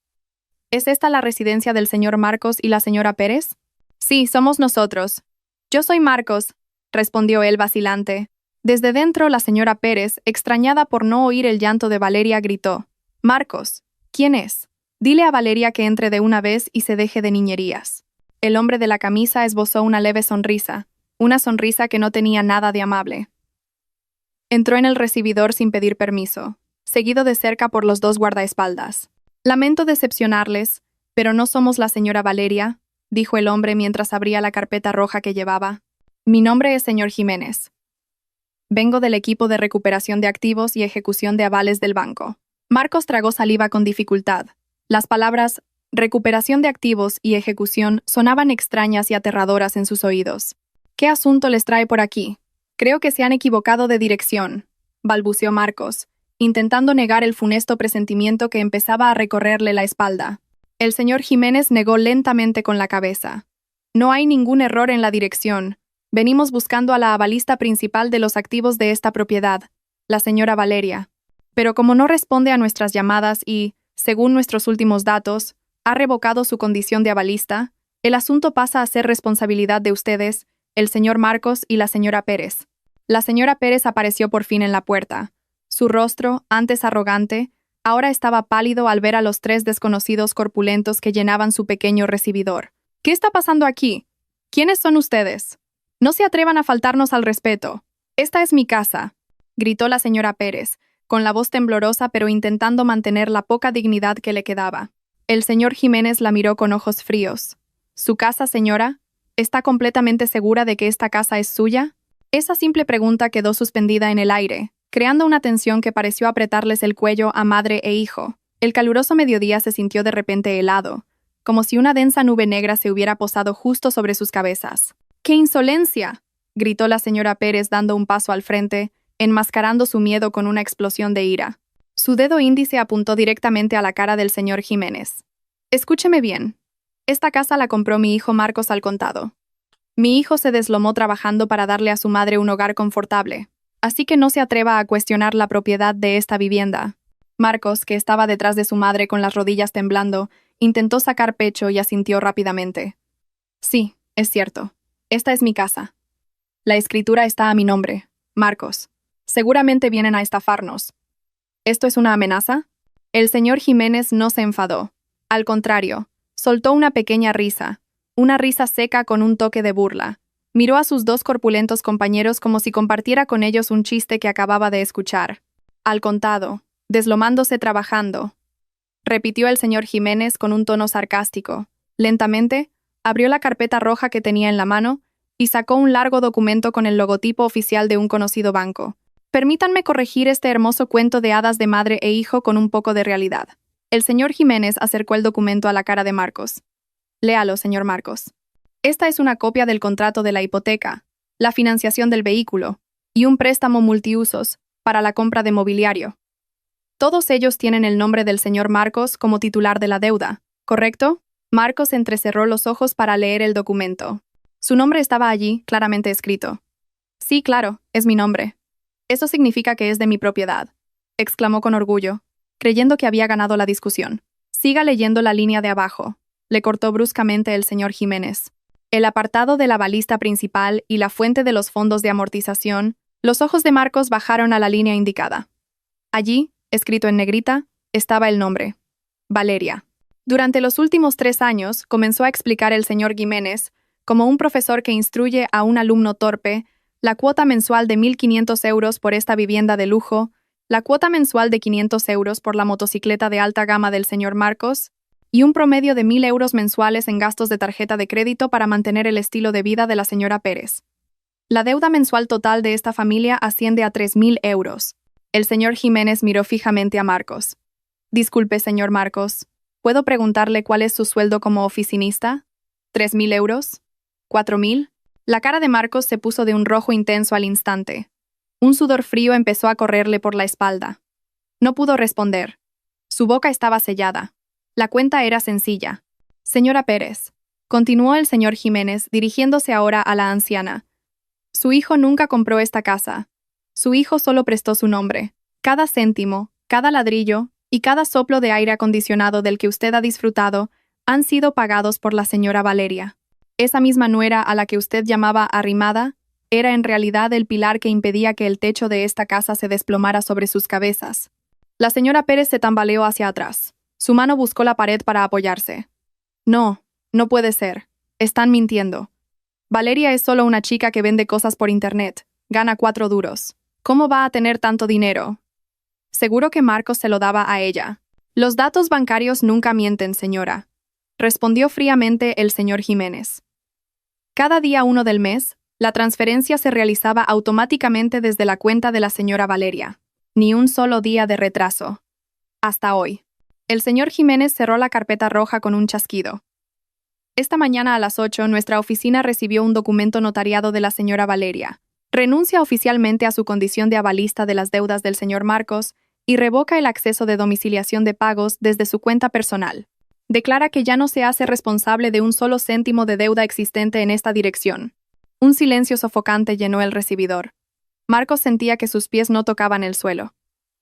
«¿Es esta la residencia del señor Marcos y la señora Pérez?» «Sí, somos nosotros. Yo soy Marcos», respondió él vacilante. Desde dentro, la señora Pérez, extrañada por no oír el llanto de Valeria, gritó: «Marcos, ¿quién es? Dile a Valeria que entre de una vez y se deje de niñerías». El hombre de la camisa esbozó una leve sonrisa, una sonrisa que no tenía nada de amable. Entró en el recibidor sin pedir permiso, seguido de cerca por los 2 guardaespaldas. «Lamento decepcionarles, pero no somos la señora Valeria», dijo el hombre mientras abría la carpeta roja que llevaba. «Mi nombre es señor Jiménez. Vengo del equipo de recuperación de activos y ejecución de avales del banco». Marcos tragó saliva con dificultad. Las palabras recuperación de activos y ejecución sonaban extrañas y aterradoras en sus oídos. «¿Qué asunto les trae por aquí? Creo que se han equivocado de dirección», balbuceó Marcos, intentando negar el funesto presentimiento que empezaba a recorrerle la espalda. El señor Jiménez negó lentamente con la cabeza. «No hay ningún error en la dirección. Venimos buscando a la avalista principal de los activos de esta propiedad, la señora Valeria. Pero como no responde a nuestras llamadas y, según nuestros últimos datos, ha revocado su condición de avalista, el asunto pasa a ser responsabilidad de ustedes, el señor Marcos y la señora Pérez». La señora Pérez apareció por fin en la puerta. Su rostro, antes arrogante, ahora estaba pálido al ver a los 3 desconocidos corpulentos que llenaban su pequeño recibidor. «¿Qué está pasando aquí? ¿Quiénes son ustedes? No se atrevan a faltarnos al respeto. Esta es mi casa», gritó la señora Pérez, con la voz temblorosa pero intentando mantener la poca dignidad que le quedaba. El señor Jiménez la miró con ojos fríos. «¿Su casa, señora? ¿Está completamente segura de que esta casa es suya?». Esa simple pregunta quedó suspendida en el aire, creando una tensión que pareció apretarles el cuello a madre e hijo. El caluroso mediodía se sintió de repente helado, como si una densa nube negra se hubiera posado justo sobre sus cabezas. «¡Qué insolencia!», gritó la señora Pérez dando un paso al frente, enmascarando su miedo con una explosión de ira. Su dedo índice apuntó directamente a la cara del señor Jiménez. «Escúcheme bien. Esta casa la compró mi hijo Marcos al contado. Mi hijo se deslomó trabajando para darle a su madre un hogar confortable. Así que no se atreva a cuestionar la propiedad de esta vivienda». Marcos, que estaba detrás de su madre con las rodillas temblando, intentó sacar pecho y asintió rápidamente. «Sí, es cierto. Esta es mi casa. La escritura está a mi nombre, Marcos. Seguramente vienen a estafarnos. ¿Esto es una amenaza?». El señor Jiménez no se enfadó. Al contrario, soltó una pequeña risa, una risa seca con un toque de burla. Miró a sus 2 corpulentos compañeros como si compartiera con ellos un chiste que acababa de escuchar. «Al contado, deslomándose trabajando», repitió el señor Jiménez con un tono sarcástico. Lentamente, abrió la carpeta roja que tenía en la mano y sacó un largo documento con el logotipo oficial de un conocido banco. Permítanme corregir este hermoso cuento de hadas de madre e hijo con un poco de realidad. El señor Jiménez acercó el documento a la cara de Marcos. Léalo, señor Marcos. Esta es una copia del contrato de la hipoteca, la financiación del vehículo y un préstamo multiusos para la compra de mobiliario. Todos ellos tienen el nombre del señor Marcos como titular de la deuda, ¿correcto? Marcos entrecerró los ojos para leer el documento. Su nombre estaba allí, claramente escrito. Sí, claro, es mi nombre. Eso significa que es de mi propiedad, exclamó con orgullo, creyendo que había ganado la discusión. Siga leyendo la línea de abajo, le cortó bruscamente el señor Jiménez. El apartado de la balista principal y la fuente de los fondos de amortización, los ojos de Marcos bajaron a la línea indicada. Allí, escrito en negrita, estaba el nombre. Valeria. Durante los últimos 3 años, comenzó a explicar el señor Jiménez, como un profesor que instruye a un alumno torpe, la cuota mensual de 1.500 euros por esta vivienda de lujo, la cuota mensual de 500 euros por la motocicleta de alta gama del señor Marcos, y un promedio de 1.000 euros mensuales en gastos de tarjeta de crédito para mantener el estilo de vida de la señora Pérez. La deuda mensual total de esta familia asciende a 3.000 euros. El señor Jiménez miró fijamente a Marcos. Disculpe, señor Marcos, ¿puedo preguntarle cuál es su sueldo como oficinista? ¿3.000 euros? ¿4.000? La cara de Marcos se puso de un rojo intenso al instante. Un sudor frío empezó a correrle por la espalda. No pudo responder. Su boca estaba sellada. La cuenta era sencilla. Señora Pérez, continuó el señor Jiménez, dirigiéndose ahora a la anciana. Su hijo nunca compró esta casa. Su hijo solo prestó su nombre. Cada céntimo, cada ladrillo y cada soplo de aire acondicionado del que usted ha disfrutado han sido pagados por la señora Valeria. Esa misma nuera a la que usted llamaba arrimada era en realidad el pilar que impedía que el techo de esta casa se desplomara sobre sus cabezas. La señora Pérez se tambaleó hacia atrás. Su mano buscó la pared para apoyarse. No, no puede ser. Están mintiendo. Valeria es solo una chica que vende cosas por internet. Gana 4 duros. ¿Cómo va a tener tanto dinero? Seguro que Marcos se lo daba a ella. Los datos bancarios nunca mienten, señora, respondió fríamente el señor Jiménez. Cada día 1 del mes, la transferencia se realizaba automáticamente desde la cuenta de la señora Valeria. Ni un solo día de retraso. Hasta hoy. El señor Jiménez cerró la carpeta roja con un chasquido. Esta mañana a las 8, nuestra oficina recibió un documento notariado de la señora Valeria. Renuncia oficialmente a su condición de avalista de las deudas del señor Marcos y revoca el acceso de domiciliación de pagos desde su cuenta personal. Declara que ya no se hace responsable de un solo céntimo de deuda existente en esta dirección. Un silencio sofocante llenó el recibidor. Marcos sentía que sus pies no tocaban el suelo.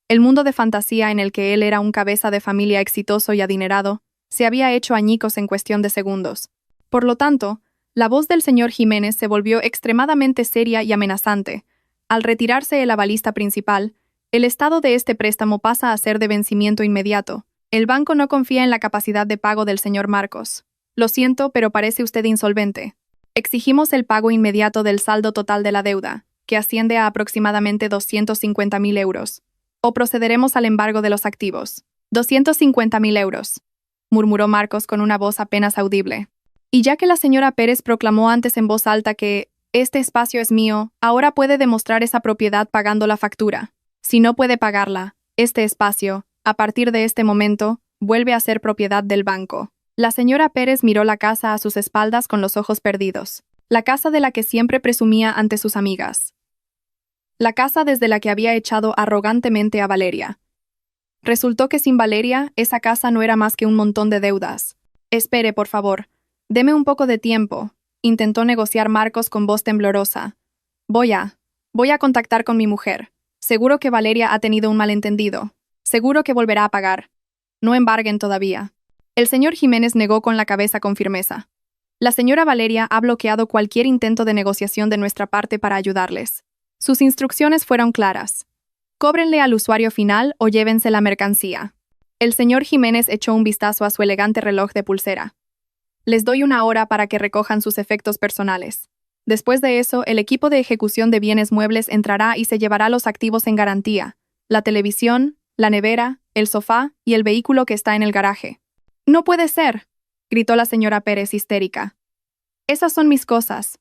El mundo de fantasía en el que él era un cabeza de familia exitoso y adinerado se había hecho añicos en cuestión de segundos. Por lo tanto, la voz del señor Jiménez se volvió extremadamente seria y amenazante. Al retirarse el avalista principal, el estado de este préstamo pasa a ser de vencimiento inmediato. El banco no confía en la capacidad de pago del señor Marcos. Lo siento, pero parece usted insolvente. Exigimos el pago inmediato del saldo total de la deuda, que asciende a aproximadamente 250.000 euros. O procederemos al embargo de los activos. 250.000 euros, murmuró Marcos con una voz apenas audible. Y ya que la señora Pérez proclamó antes en voz alta que «este espacio es mío», ahora puede demostrar esa propiedad pagando la factura. Si no puede pagarla, este espacio, a partir de este momento, vuelve a ser propiedad del banco. La señora Pérez miró la casa a sus espaldas con los ojos perdidos. La casa de la que siempre presumía ante sus amigas. La casa desde la que había echado arrogantemente a Valeria. Resultó que sin Valeria, esa casa no era más que un montón de deudas. «Espere, por favor. Deme un poco de tiempo», intentó negociar Marcos con voz temblorosa. Voy a contactar con mi mujer. Seguro que Valeria ha tenido un malentendido. Seguro que volverá a pagar. No embarguen todavía. El señor Jiménez negó con la cabeza con firmeza. La señora Valeria ha bloqueado cualquier intento de negociación de nuestra parte para ayudarles. Sus instrucciones fueron claras. Cóbrenle al usuario final o llévense la mercancía. El señor Jiménez echó un vistazo a su elegante reloj de pulsera. Les doy 1 hora para que recojan sus efectos personales. Después de eso, el equipo de ejecución de bienes muebles entrará y se llevará los activos en garantía: la televisión, la nevera, el sofá y el vehículo que está en el garaje. «No puede ser», gritó la señora Pérez histérica. «Esas son mis cosas.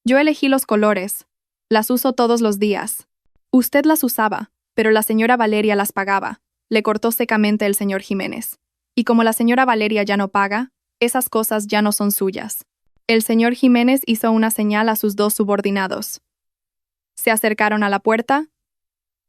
Yo elegí los colores. Las uso todos los días. Usted las usaba, pero la señora Valeria las pagaba, le cortó secamente el señor Jiménez. Y como la señora Valeria ya no paga, esas cosas ya no son suyas. El señor Jiménez hizo una señal a sus dos subordinados. Se acercaron a la puerta,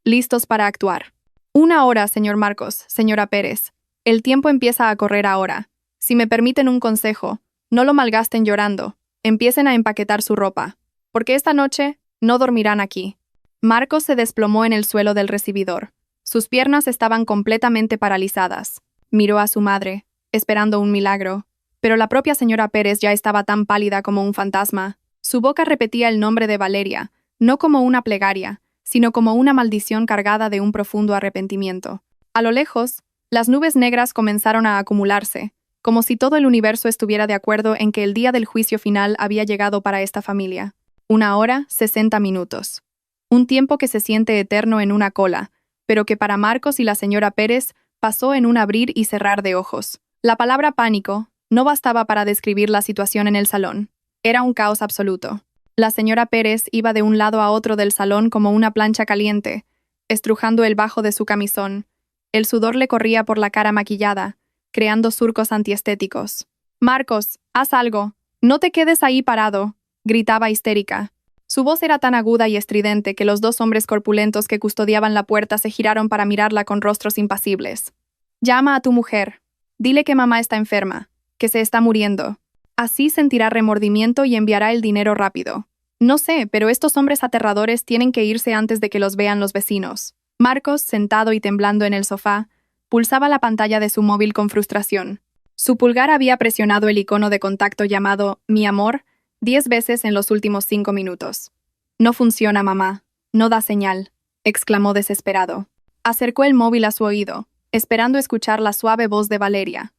listos para actuar. 1 hora, señor Marcos, señora Pérez. El tiempo empieza a correr ahora. Si me permiten un consejo, no lo malgasten llorando. Empiecen a empaquetar su ropa, porque esta noche no dormirán aquí. Marcos se desplomó en el suelo del recibidor. Sus piernas estaban completamente paralizadas. Miró a su madre, esperando un milagro, pero la propia señora Pérez ya estaba tan pálida como un fantasma. Su boca repetía el nombre de Valeria, no como una plegaria, sino como una maldición cargada de un profundo arrepentimiento. A lo lejos, las nubes negras comenzaron a acumularse, como si todo el universo estuviera de acuerdo en que el día del juicio final había llegado para esta familia. 1 hora, 60 minutos. Un tiempo que se siente eterno en una cola, pero que para Marcos y la señora Pérez pasó en un abrir y cerrar de ojos. La palabra pánico no bastaba para describir la situación en el salón. Era un caos absoluto. La señora Pérez iba de un lado a otro del salón como una plancha caliente, estrujando el bajo de su camisón. El sudor le corría por la cara maquillada, creando surcos antiestéticos. «Marcos, haz algo. No te quedes ahí parado», gritaba histérica. Su voz era tan aguda y estridente que los dos hombres corpulentos que custodiaban la puerta se giraron para mirarla con rostros impasibles. «Llama a tu mujer. Dile que mamá está enferma, que se está muriendo. Así sentirá remordimiento y enviará el dinero rápido. No sé, pero estos hombres aterradores tienen que irse antes de que los vean los vecinos». Marcos, sentado y temblando en el sofá, pulsaba la pantalla de su móvil con frustración. Su pulgar había presionado el icono de contacto llamado «Mi amor» 10 veces en los últimos 5 minutos. «No funciona, mamá. No da señal», exclamó desesperado. Acercó el móvil a su oído, esperando escuchar la suave voz de Valeria.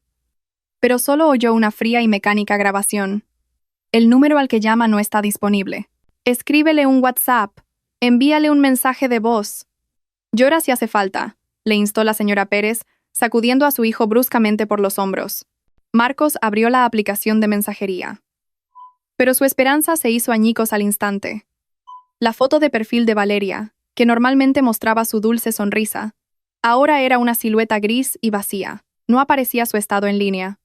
Pero solo oyó una fría y mecánica grabación. «El número al que llama no está disponible. Escríbele un WhatsApp. Envíale un mensaje de voz». «Llora si hace falta», le instó la señora Pérez, sacudiendo a su hijo bruscamente por los hombros. Marcos abrió la aplicación de mensajería. Pero su esperanza se hizo añicos al instante. La foto de perfil de Valeria, que normalmente mostraba su dulce sonrisa, ahora era una silueta gris y vacía. No aparecía su estado en línea.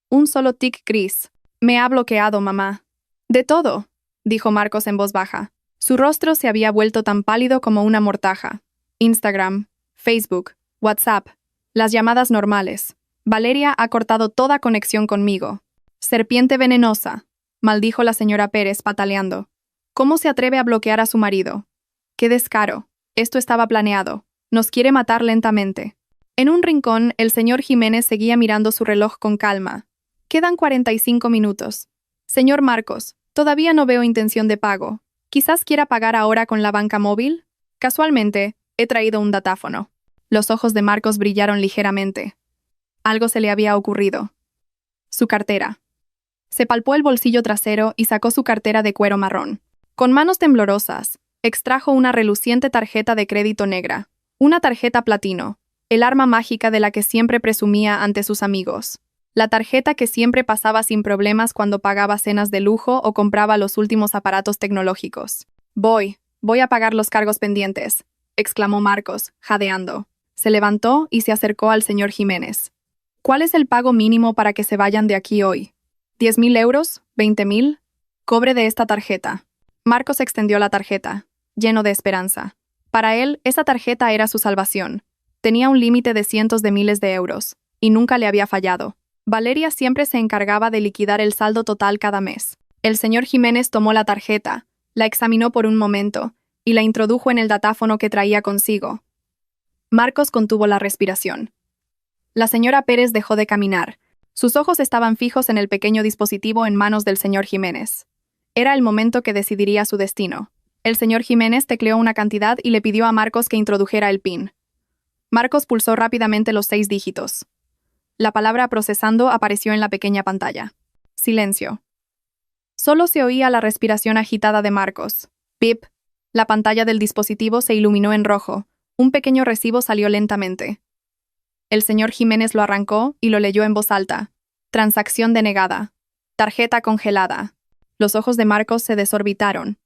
Un solo tic gris. «Me ha bloqueado, mamá». «De todo», dijo Marcos en voz baja. Su rostro se había vuelto tan pálido como una mortaja. Instagram, Facebook, WhatsApp, las llamadas normales. «Valeria ha cortado toda conexión conmigo». «Serpiente venenosa», maldijo la señora Pérez pataleando. «¿Cómo se atreve a bloquear a su marido? ¡Qué descaro! Esto estaba planeado. Nos quiere matar lentamente». En un rincón, el señor Jiménez seguía mirando su reloj con calma. «Quedan 45 minutos. Señor Marcos, todavía no veo intención de pago. ¿Quizás quiera pagar ahora con la banca móvil? Casualmente, he traído un datáfono». Los ojos de Marcos brillaron ligeramente. Algo se le había ocurrido. Su cartera. Se palpó el bolsillo trasero y sacó su cartera de cuero marrón. Con manos temblorosas, extrajo una reluciente tarjeta de crédito negra. Una tarjeta platino, el arma mágica de la que siempre presumía ante sus amigos. La tarjeta que siempre pasaba sin problemas cuando pagaba cenas de lujo o compraba los últimos aparatos tecnológicos. Voy a pagar los cargos pendientes», exclamó Marcos, jadeando. Se levantó y se acercó al señor Jiménez. «¿Cuál es el pago mínimo para que se vayan de aquí hoy? ¿10.000 euros? ¿20.000? Cobre de esta tarjeta». Marcos extendió la tarjeta, lleno de esperanza. Para él, esa tarjeta era su salvación. Tenía un límite de cientos de miles de euros, y nunca le había fallado. Valeria siempre se encargaba de liquidar el saldo total cada mes. El señor Jiménez tomó la tarjeta, la examinó por un momento, y la introdujo en el datáfono que traía consigo. Marcos contuvo la respiración. La señora Pérez dejó de caminar. Sus ojos estaban fijos en el pequeño dispositivo en manos del señor Jiménez. Era el momento que decidiría su destino. El señor Jiménez tecleó una cantidad y le pidió a Marcos que introdujera el PIN. Marcos pulsó rápidamente los 6 dígitos. La palabra procesando apareció en la pequeña pantalla. Silencio. Solo se oía la respiración agitada de Marcos. Pip. La pantalla del dispositivo se iluminó en rojo. Un pequeño recibo salió lentamente. El señor Jiménez lo arrancó y lo leyó en voz alta. Transacción denegada. Tarjeta congelada. Los ojos de Marcos se desorbitaron.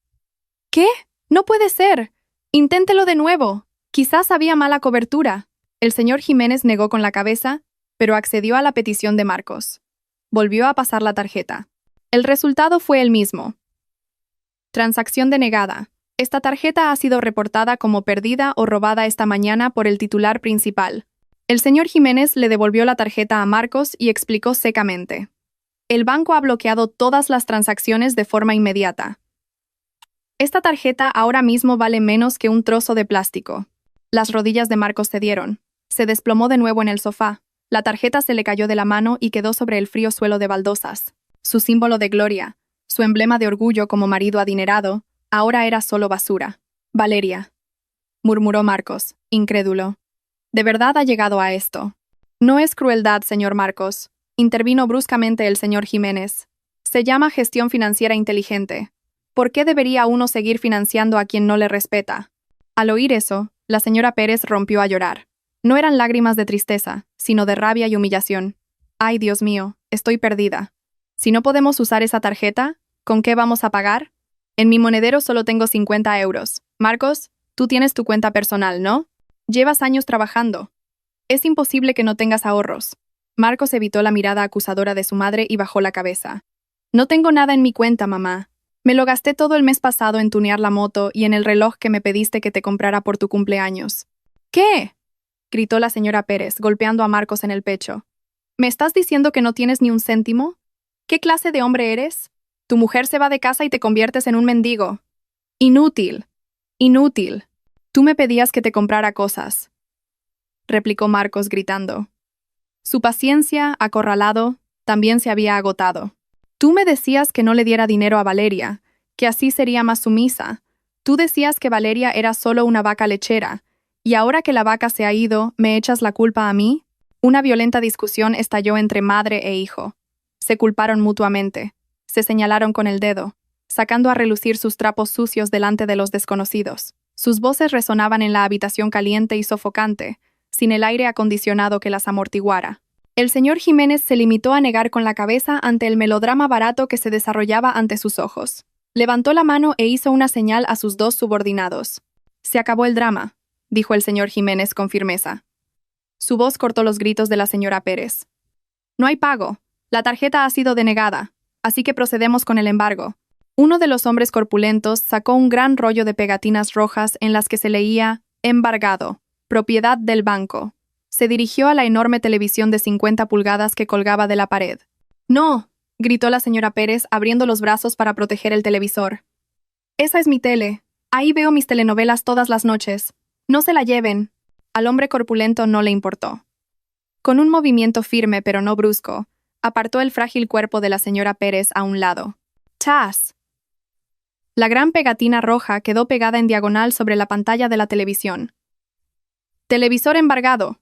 «¿Qué? ¡No puede ser!» Inténtelo de nuevo. Quizás había mala cobertura. El señor Jiménez negó con la cabeza, pero accedió a la petición de Marcos. Volvió a pasar la tarjeta. El resultado fue el mismo. Transacción denegada. Esta tarjeta ha sido reportada como perdida o robada esta mañana por el titular principal. El señor Jiménez le devolvió la tarjeta a Marcos y explicó secamente. El banco ha bloqueado todas las transacciones de forma inmediata. Esta tarjeta ahora mismo vale menos que un trozo de plástico. Las rodillas de Marcos cedieron. Se desplomó de nuevo en el sofá. La tarjeta se le cayó de la mano y quedó sobre el frío suelo de baldosas. Su símbolo de gloria, su emblema de orgullo como marido adinerado, ahora era solo basura. Valeria, murmuró Marcos, incrédulo. ¿De verdad ha llegado a esto? No es crueldad, señor Marcos, intervino bruscamente el señor Jiménez. Se llama gestión financiera inteligente. ¿Por qué debería uno seguir financiando a quien no le respeta? Al oír eso, la señora Pérez rompió a llorar. No eran lágrimas de tristeza, sino de rabia y humillación. Ay, Dios mío, estoy perdida. Si no podemos usar esa tarjeta, ¿con qué vamos a pagar? En mi monedero solo tengo 50 euros. Marcos, tú tienes tu cuenta personal, ¿no? Llevas años trabajando. Es imposible que no tengas ahorros. Marcos evitó la mirada acusadora de su madre y bajó la cabeza. No tengo nada en mi cuenta, mamá. Me lo gasté todo el mes pasado en tunear la moto y en el reloj que me pediste que te comprara por tu cumpleaños. ¿Qué? Gritó la señora Pérez, golpeando a Marcos en el pecho. ¿Me estás diciendo que no tienes ni un céntimo? ¿Qué clase de hombre eres? Tu mujer se va de casa y te conviertes en un mendigo. Inútil. Inútil. Tú me pedías que te comprara cosas, replicó Marcos gritando. Su paciencia, acorralado, también se había agotado. Tú me decías que no le diera dinero a Valeria, que así sería más sumisa. Tú decías que Valeria era solo una vaca lechera, y ahora que la vaca se ha ido, ¿me echas la culpa a mí? Una violenta discusión estalló entre madre e hijo. Se culparon mutuamente. Se señalaron con el dedo, sacando a relucir sus trapos sucios delante de los desconocidos. Sus voces resonaban en la habitación caliente y sofocante, sin el aire acondicionado que las amortiguara. El señor Jiménez se limitó a negar con la cabeza ante el melodrama barato que se desarrollaba ante sus ojos. Levantó la mano e hizo una señal a sus dos subordinados. Se acabó el drama, dijo el señor Jiménez con firmeza. Su voz cortó los gritos de la señora Pérez. No hay pago. La tarjeta ha sido denegada, así que procedemos con el embargo. Uno de los hombres corpulentos sacó un gran rollo de pegatinas rojas en las que se leía «Embargado, propiedad del banco». Se dirigió a la enorme televisión de 50 pulgadas que colgaba de la pared. «No», gritó la señora Pérez abriendo los brazos para proteger el televisor. «Esa es mi tele. Ahí veo mis telenovelas todas las noches. No se la lleven». Al hombre corpulento no le importó. Con un movimiento firme pero no brusco, apartó el frágil cuerpo de la señora Pérez a un lado. ¡Chas! La gran pegatina roja quedó pegada en diagonal sobre la pantalla de la televisión. «Televisor embargado»,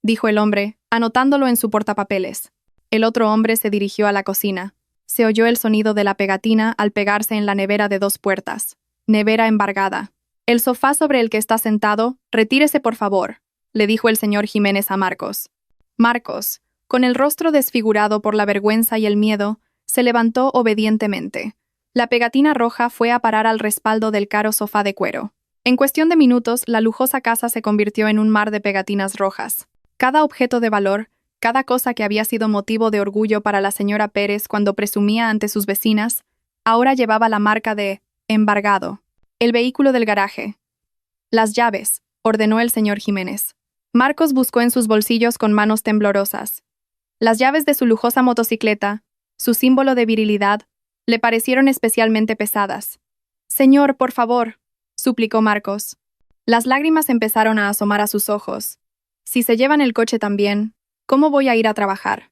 dijo el hombre, anotándolo en su portapapeles. El otro hombre se dirigió a la cocina. Se oyó el sonido de la pegatina al pegarse en la nevera de 2 puertas. Nevera embargada. «El sofá sobre el que está sentado, retírese por favor», le dijo el señor Jiménez a Marcos. Marcos, con el rostro desfigurado por la vergüenza y el miedo, se levantó obedientemente. La pegatina roja fue a parar al respaldo del caro sofá de cuero. En cuestión de minutos, la lujosa casa se convirtió en un mar de pegatinas rojas. Cada objeto de valor, cada cosa que había sido motivo de orgullo para la señora Pérez cuando presumía ante sus vecinas, ahora llevaba la marca de «embargado». El vehículo del garaje. «Las llaves», ordenó el señor Jiménez. Marcos buscó en sus bolsillos con manos temblorosas. Las llaves de su lujosa motocicleta, su símbolo de virilidad, le parecieron especialmente pesadas. «Señor, por favor», suplicó Marcos. Las lágrimas empezaron a asomar a sus ojos. «Si se llevan el coche también, ¿cómo voy a ir a trabajar?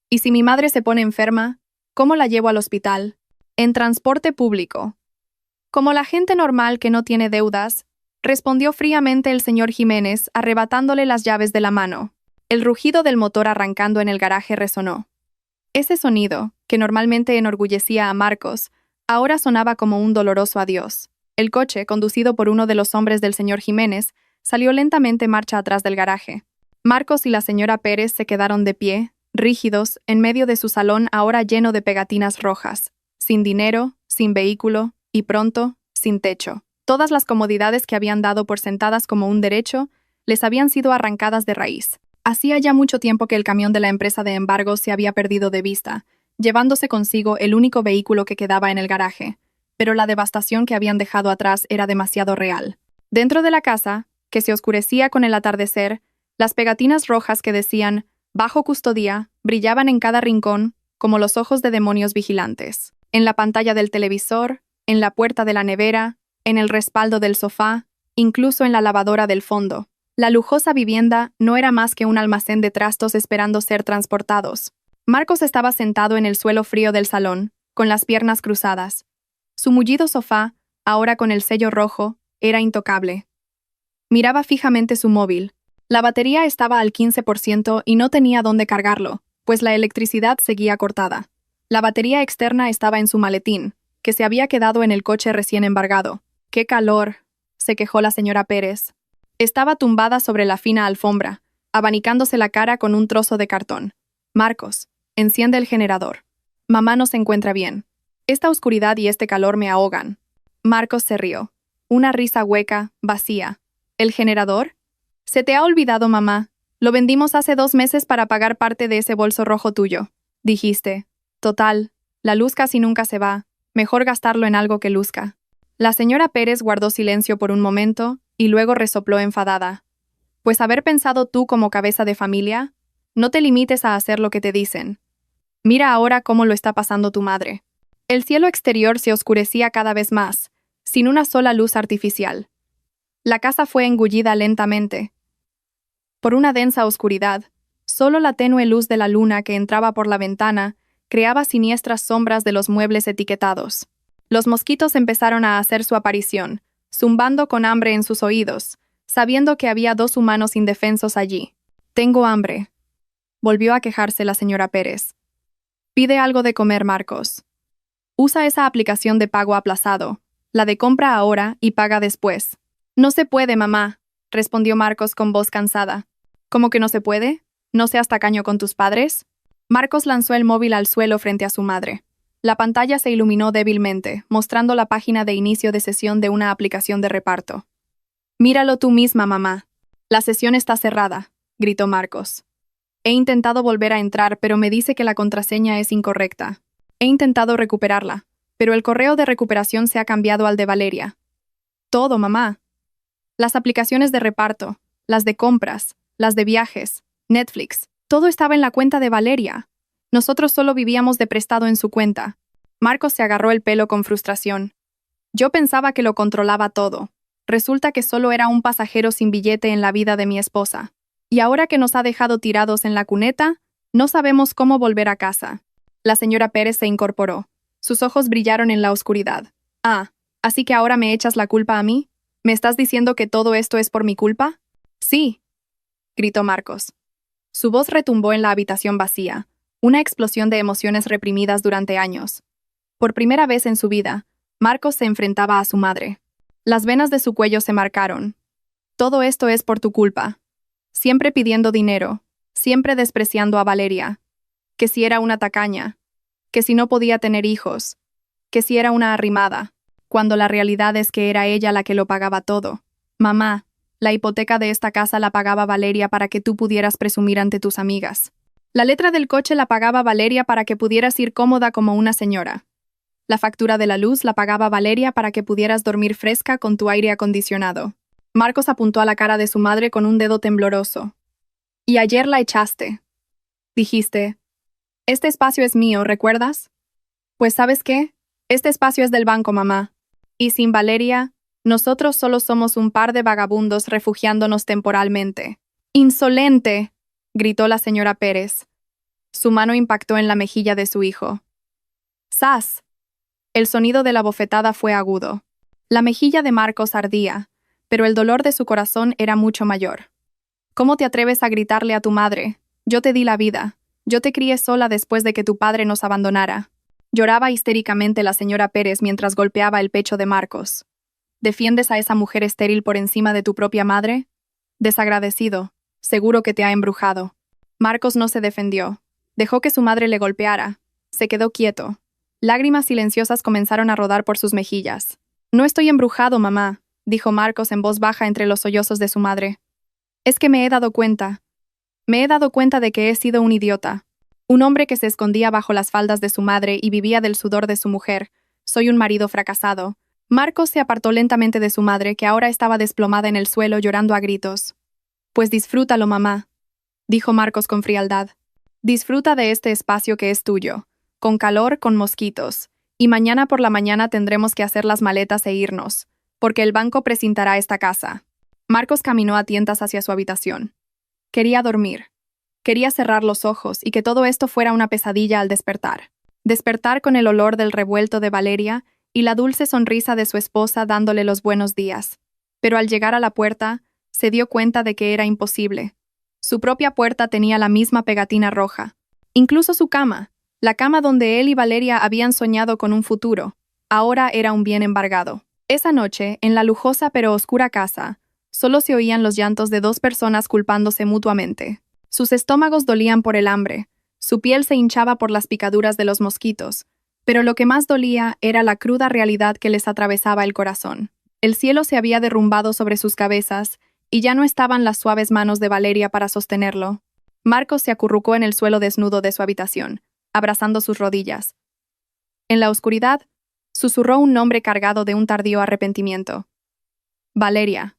Y si mi madre se pone enferma, ¿cómo la llevo al hospital? En transporte público». Como la gente normal que no tiene deudas, respondió fríamente el señor Jiménez, arrebatándole las llaves de la mano. El rugido del motor arrancando en el garaje resonó. Ese sonido, que normalmente enorgullecía a Marcos, ahora sonaba como un doloroso adiós. El coche, conducido por uno de los hombres del señor Jiménez, salió lentamente marcha atrás del garaje. Marcos y la señora Pérez se quedaron de pie, rígidos, en medio de su salón ahora lleno de pegatinas rojas, sin dinero, sin vehículo y pronto, sin techo. Todas las comodidades que habían dado por sentadas como un derecho les habían sido arrancadas de raíz. Hacía ya mucho tiempo que el camión de la empresa de embargos se había perdido de vista, llevándose consigo el único vehículo que quedaba en el garaje, pero la devastación que habían dejado atrás era demasiado real. Dentro de la casa, que se oscurecía con el atardecer, las pegatinas rojas que decían «Bajo custodia» brillaban en cada rincón como los ojos de demonios vigilantes. En la pantalla del televisor, en la puerta de la nevera, en el respaldo del sofá, incluso en la lavadora del fondo. La lujosa vivienda no era más que un almacén de trastos esperando ser transportados. Marcos estaba sentado en el suelo frío del salón, con las piernas cruzadas. Su mullido sofá, ahora con el sello rojo, era intocable. Miraba fijamente su móvil. La batería estaba al 15% y no tenía dónde cargarlo, pues la electricidad seguía cortada. La batería externa estaba en su maletín, que se había quedado en el coche recién embargado. ¡Qué calor!, se quejó la señora Pérez. Estaba tumbada sobre la fina alfombra, abanicándose la cara con un trozo de cartón. Marcos, enciende el generador. Mamá no se encuentra bien. Esta oscuridad y este calor me ahogan. Marcos se rió. Una risa hueca, vacía. ¿El generador? Se te ha olvidado, mamá. Lo vendimos hace 2 meses para pagar parte de ese bolso rojo tuyo. Dijiste. Total, la luz casi nunca se va. Mejor gastarlo en algo que luzca. La señora Pérez guardó silencio por un momento y luego resopló enfadada. Pues haber pensado tú como cabeza de familia, no te limites a hacer lo que te dicen. Mira ahora cómo lo está pasando tu madre. El cielo exterior se oscurecía cada vez más, sin una sola luz artificial. La casa fue engullida lentamente. Por una densa oscuridad, solo la tenue luz de la luna que entraba por la ventana creaba siniestras sombras de los muebles etiquetados. Los mosquitos empezaron a hacer su aparición, zumbando con hambre en sus oídos, sabiendo que había 2 humanos indefensos allí. «Tengo hambre», volvió a quejarse la señora Pérez. «Pide algo de comer, Marcos. Usa esa aplicación de pago aplazado, la de compra ahora y paga después». «No se puede, mamá», respondió Marcos con voz cansada. «¿Cómo que no se puede? ¿No seas tacaño con tus padres?» Marcos lanzó el móvil al suelo frente a su madre. La pantalla se iluminó débilmente, mostrando la página de inicio de sesión de una aplicación de reparto. «Míralo tú misma, mamá. La sesión está cerrada», gritó Marcos. «He intentado volver a entrar, pero me dice que la contraseña es incorrecta. He intentado recuperarla, pero el correo de recuperación se ha cambiado al de Valeria. Todo, mamá. Las aplicaciones de reparto, las de compras, las de viajes, Netflix, todo estaba en la cuenta de Valeria. Nosotros solo vivíamos de prestado en su cuenta». Marcos se agarró el pelo con frustración. «Yo pensaba que lo controlaba todo. Resulta que solo era un pasajero sin billete en la vida de mi esposa. Y ahora que nos ha dejado tirados en la cuneta, no sabemos cómo volver a casa». La señora Pérez se incorporó. Sus ojos brillaron en la oscuridad. «Ah, ¿así que ahora me echas la culpa a mí? ¿Me estás diciendo que todo esto es por mi culpa?» «Sí», gritó Marcos. Su voz retumbó en la habitación vacía, una explosión de emociones reprimidas durante años. Por primera vez en su vida, Marcos se enfrentaba a su madre. Las venas de su cuello se marcaron. «Todo esto es por tu culpa. Siempre pidiendo dinero, siempre despreciando a Valeria. Que si era una tacaña, que si no podía tener hijos, que si era una arrimada, cuando la realidad es que era ella la que lo pagaba todo. Mamá, la hipoteca de esta casa la pagaba Valeria para que tú pudieras presumir ante tus amigas. La letra del coche la pagaba Valeria para que pudieras ir cómoda como una señora. La factura de la luz la pagaba Valeria para que pudieras dormir fresca con tu aire acondicionado». Marcos apuntó a la cara de su madre con un dedo tembloroso. «Y ayer la echaste. Dijiste, este espacio es mío, ¿recuerdas? Pues ¿sabes qué? Este espacio es del banco, mamá. Y sin Valeria, nosotros solo somos un par de vagabundos refugiándonos temporalmente». «¡Insolente!», gritó la señora Pérez. Su mano impactó en la mejilla de su hijo. ¡Zas! El sonido de la bofetada fue agudo. La mejilla de Marcos ardía, pero el dolor de su corazón era mucho mayor. «¿Cómo te atreves a gritarle a tu madre? Yo te di la vida. Yo te crié sola después de que tu padre nos abandonara». Lloraba histéricamente la señora Pérez mientras golpeaba el pecho de Marcos. «¿Defiendes a esa mujer estéril por encima de tu propia madre? Desagradecido, seguro que te ha embrujado». Marcos no se defendió. Dejó que su madre le golpeara. Se quedó quieto. Lágrimas silenciosas comenzaron a rodar por sus mejillas. No estoy embrujado, mamá, dijo Marcos en voz baja entre los sollozos de su madre. Es que me he dado cuenta. Me he dado cuenta de que he sido un idiota. Un hombre que se escondía bajo las faldas de su madre y vivía del sudor de su mujer. Soy un marido fracasado. Marcos se apartó lentamente de su madre, que ahora estaba desplomada en el suelo llorando a gritos. Pues disfrútalo, mamá, dijo Marcos con frialdad. Disfruta de este espacio que es tuyo, con calor, con mosquitos, y mañana por la mañana tendremos que hacer las maletas e irnos, porque el banco precintará esta casa. Marcos caminó a tientas hacia su habitación. Quería dormir. Quería cerrar los ojos y que todo esto fuera una pesadilla al despertar. Despertar con el olor del revuelto de Valeria y la dulce sonrisa de su esposa dándole los buenos días. Pero al llegar a la puerta, se dio cuenta de que era imposible. Su propia puerta tenía la misma pegatina roja. Incluso su cama, la cama donde él y Valeria habían soñado con un futuro, ahora era un bien embargado. Esa noche, en la lujosa pero oscura casa, solo se oían los llantos de dos personas culpándose mutuamente. Sus estómagos dolían por el hambre, su piel se hinchaba por las picaduras de los mosquitos, pero lo que más dolía era la cruda realidad que les atravesaba el corazón. El cielo se había derrumbado sobre sus cabezas y ya no estaban las suaves manos de Valeria para sostenerlo. Marcos se acurrucó en el suelo desnudo de su habitación, abrazando sus rodillas. En la oscuridad, susurró un nombre cargado de un tardío arrepentimiento. Valeria.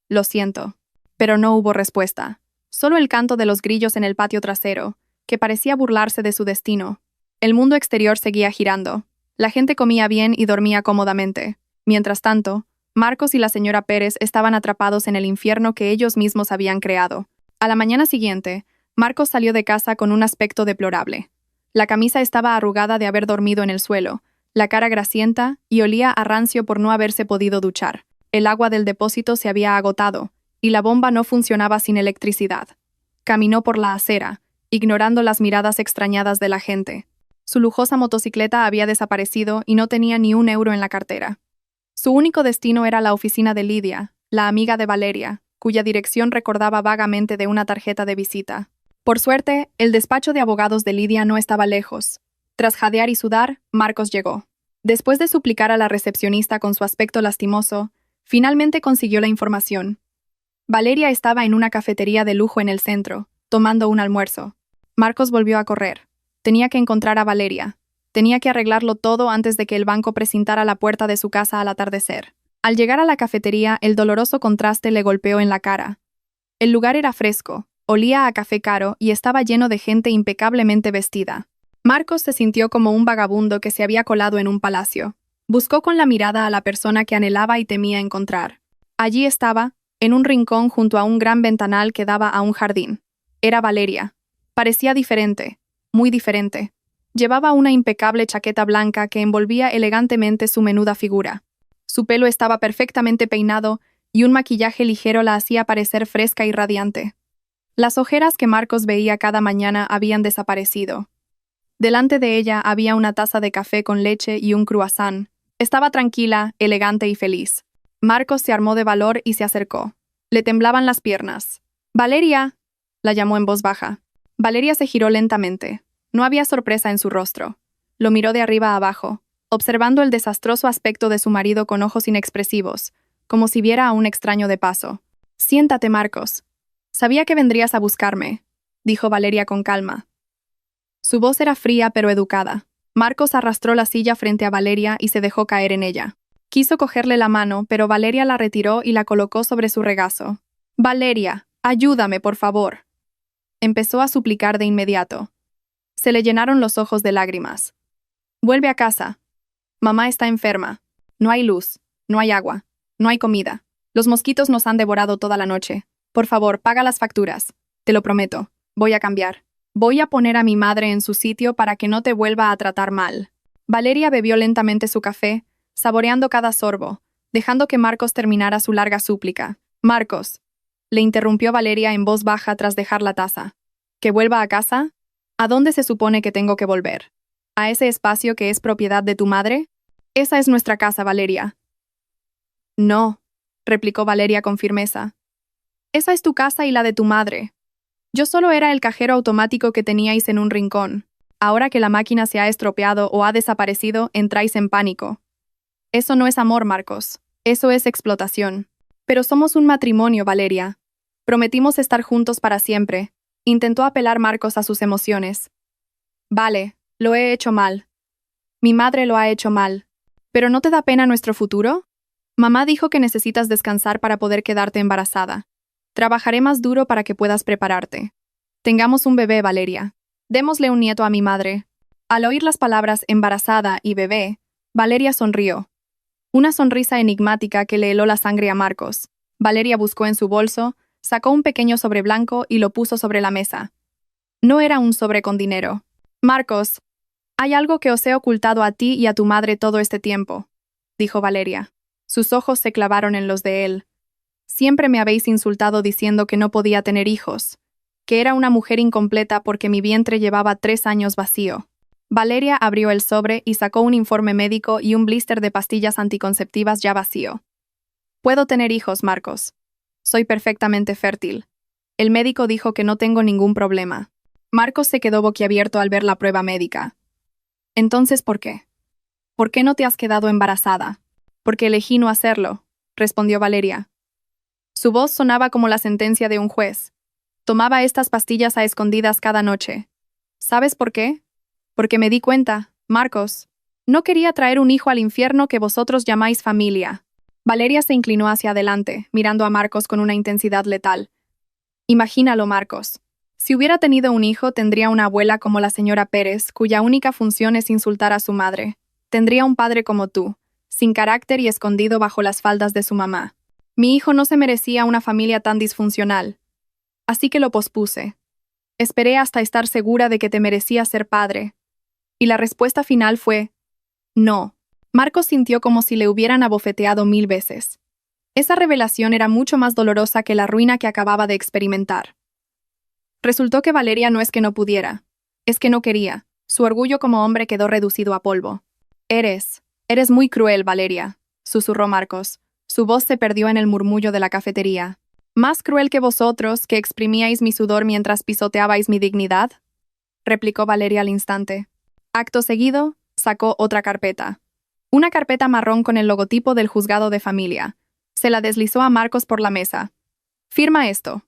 Lo siento. Pero no hubo respuesta. Solo el canto de los grillos en el patio trasero, que parecía burlarse de su destino. El mundo exterior seguía girando. La gente comía bien y dormía cómodamente. Mientras tanto, Marcos y la señora Pérez estaban atrapados en el infierno que ellos mismos habían creado. A la mañana siguiente, Marcos salió de casa con un aspecto deplorable. La camisa estaba arrugada de haber dormido en el suelo, la cara grasienta y olía a rancio por no haberse podido duchar. El agua del depósito se había agotado, y la bomba no funcionaba sin electricidad. Caminó por la acera, ignorando las miradas extrañadas de la gente. Su lujosa motocicleta había desaparecido y no tenía ni un euro en la cartera. Su único destino era la oficina de Lidia, la amiga de Valeria, cuya dirección recordaba vagamente de una tarjeta de visita. Por suerte, el despacho de abogados de Lidia no estaba lejos. Tras jadear y sudar, Marcos llegó. Después de suplicar a la recepcionista con su aspecto lastimoso, finalmente consiguió la información. Valeria estaba en una cafetería de lujo en el centro, tomando un almuerzo. Marcos volvió a correr. Tenía que encontrar a Valeria. Tenía que arreglarlo todo antes de que el banco precintara la puerta de su casa al atardecer. Al llegar a la cafetería, el doloroso contraste le golpeó en la cara. El lugar era fresco, olía a café caro y estaba lleno de gente impecablemente vestida. Marcos se sintió como un vagabundo que se había colado en un palacio. Buscó con la mirada a la persona que anhelaba y temía encontrar. Allí estaba, en un rincón junto a un gran ventanal que daba a un jardín. Era Valeria. Parecía diferente, muy diferente. Llevaba una impecable chaqueta blanca que envolvía elegantemente su menuda figura. Su pelo estaba perfectamente peinado y un maquillaje ligero la hacía parecer fresca y radiante. Las ojeras que Marcos veía cada mañana habían desaparecido. Delante de ella había una taza de café con leche y un croissant. Estaba tranquila, elegante y feliz. Marcos se armó de valor y se acercó. Le temblaban las piernas. «¡Valeria!», la llamó en voz baja. Valeria se giró lentamente. No había sorpresa en su rostro. Lo miró de arriba a abajo, observando el desastroso aspecto de su marido con ojos inexpresivos, como si viera a un extraño de paso. «Siéntate, Marcos. Sabía que vendrías a buscarme», dijo Valeria con calma. Su voz era fría pero educada. Marcos arrastró la silla frente a Valeria y se dejó caer en ella. Quiso cogerle la mano, pero Valeria la retiró y la colocó sobre su regazo. «Valeria, ayúdame, por favor». Empezó a suplicar de inmediato. Se le llenaron los ojos de lágrimas. «Vuelve a casa. Mamá está enferma. No hay luz, no hay agua, no hay comida. Los mosquitos nos han devorado toda la noche. Por favor, paga las facturas. Te lo prometo. Voy a cambiar. Voy a poner a mi madre en su sitio para que no te vuelva a tratar mal». Valeria bebió lentamente su café, saboreando cada sorbo, dejando que Marcos terminara su larga súplica. «Marcos», le interrumpió Valeria en voz baja tras dejar la taza. «¿Que vuelva a casa? ¿A dónde se supone que tengo que volver? ¿A ese espacio que es propiedad de tu madre? Esa es nuestra casa, Valeria». «No», replicó Valeria con firmeza. «Esa es tu casa y la de tu madre. Yo solo era el cajero automático que teníais en un rincón. Ahora que la máquina se ha estropeado o ha desaparecido, entráis en pánico. Eso no es amor, Marcos. Eso es explotación. Pero somos un matrimonio, Valeria. Prometimos estar juntos para siempre. Intentó apelar Marcos a sus emociones. Vale, lo he hecho mal. Mi madre lo ha hecho mal. ¿Pero no te da pena nuestro futuro? Mamá dijo que necesitas descansar para poder quedarte embarazada. Trabajaré más duro para que puedas prepararte. Tengamos un bebé, Valeria. Démosle un nieto a mi madre. Al oír las palabras embarazada y bebé, Valeria sonrió. Una sonrisa enigmática que le heló la sangre a Marcos. Valeria buscó en su bolso, sacó un pequeño sobre blanco y lo puso sobre la mesa. No era un sobre con dinero. Marcos, hay algo que os he ocultado a ti y a tu madre todo este tiempo, dijo Valeria. Sus ojos se clavaron en los de él. Siempre me habéis insultado diciendo que no podía tener hijos, que era una mujer incompleta porque mi vientre llevaba 3 años vacío. Valeria abrió el sobre y sacó un informe médico y un blister de pastillas anticonceptivas ya vacío. Puedo tener hijos, Marcos. Soy perfectamente fértil. El médico dijo que no tengo ningún problema. Marcos se quedó boquiabierto al ver la prueba médica. Entonces, ¿por qué? ¿Por qué no te has quedado embarazada? Porque elegí no hacerlo, respondió Valeria. Su voz sonaba como la sentencia de un juez. Tomaba estas pastillas a escondidas cada noche. ¿Sabes por qué? Porque me di cuenta, Marcos. No quería traer un hijo al infierno que vosotros llamáis familia. Valeria se inclinó hacia adelante, mirando a Marcos con una intensidad letal. Imagínalo, Marcos. Si hubiera tenido un hijo, tendría una abuela como la señora Pérez, cuya única función es insultar a su madre. Tendría un padre como tú, sin carácter y escondido bajo las faldas de su mamá. Mi hijo no se merecía una familia tan disfuncional. Así que lo pospuse. Esperé hasta estar segura de que te merecías ser padre. Y la respuesta final fue: no. Marcos sintió como si le hubieran abofeteado 1000 veces. Esa revelación era mucho más dolorosa que la ruina que acababa de experimentar. Resultó que Valeria no es que no pudiera, es que no quería. Su orgullo como hombre quedó reducido a polvo. Eres muy cruel, Valeria, susurró Marcos. Su voz se perdió en el murmullo de la cafetería. ¿Más cruel que vosotros, que exprimíais mi sudor mientras pisoteabais mi dignidad?, replicó Valeria al instante. Acto seguido, sacó otra carpeta. Una carpeta marrón con el logotipo del juzgado de familia. Se la deslizó a Marcos por la mesa. Firma esto.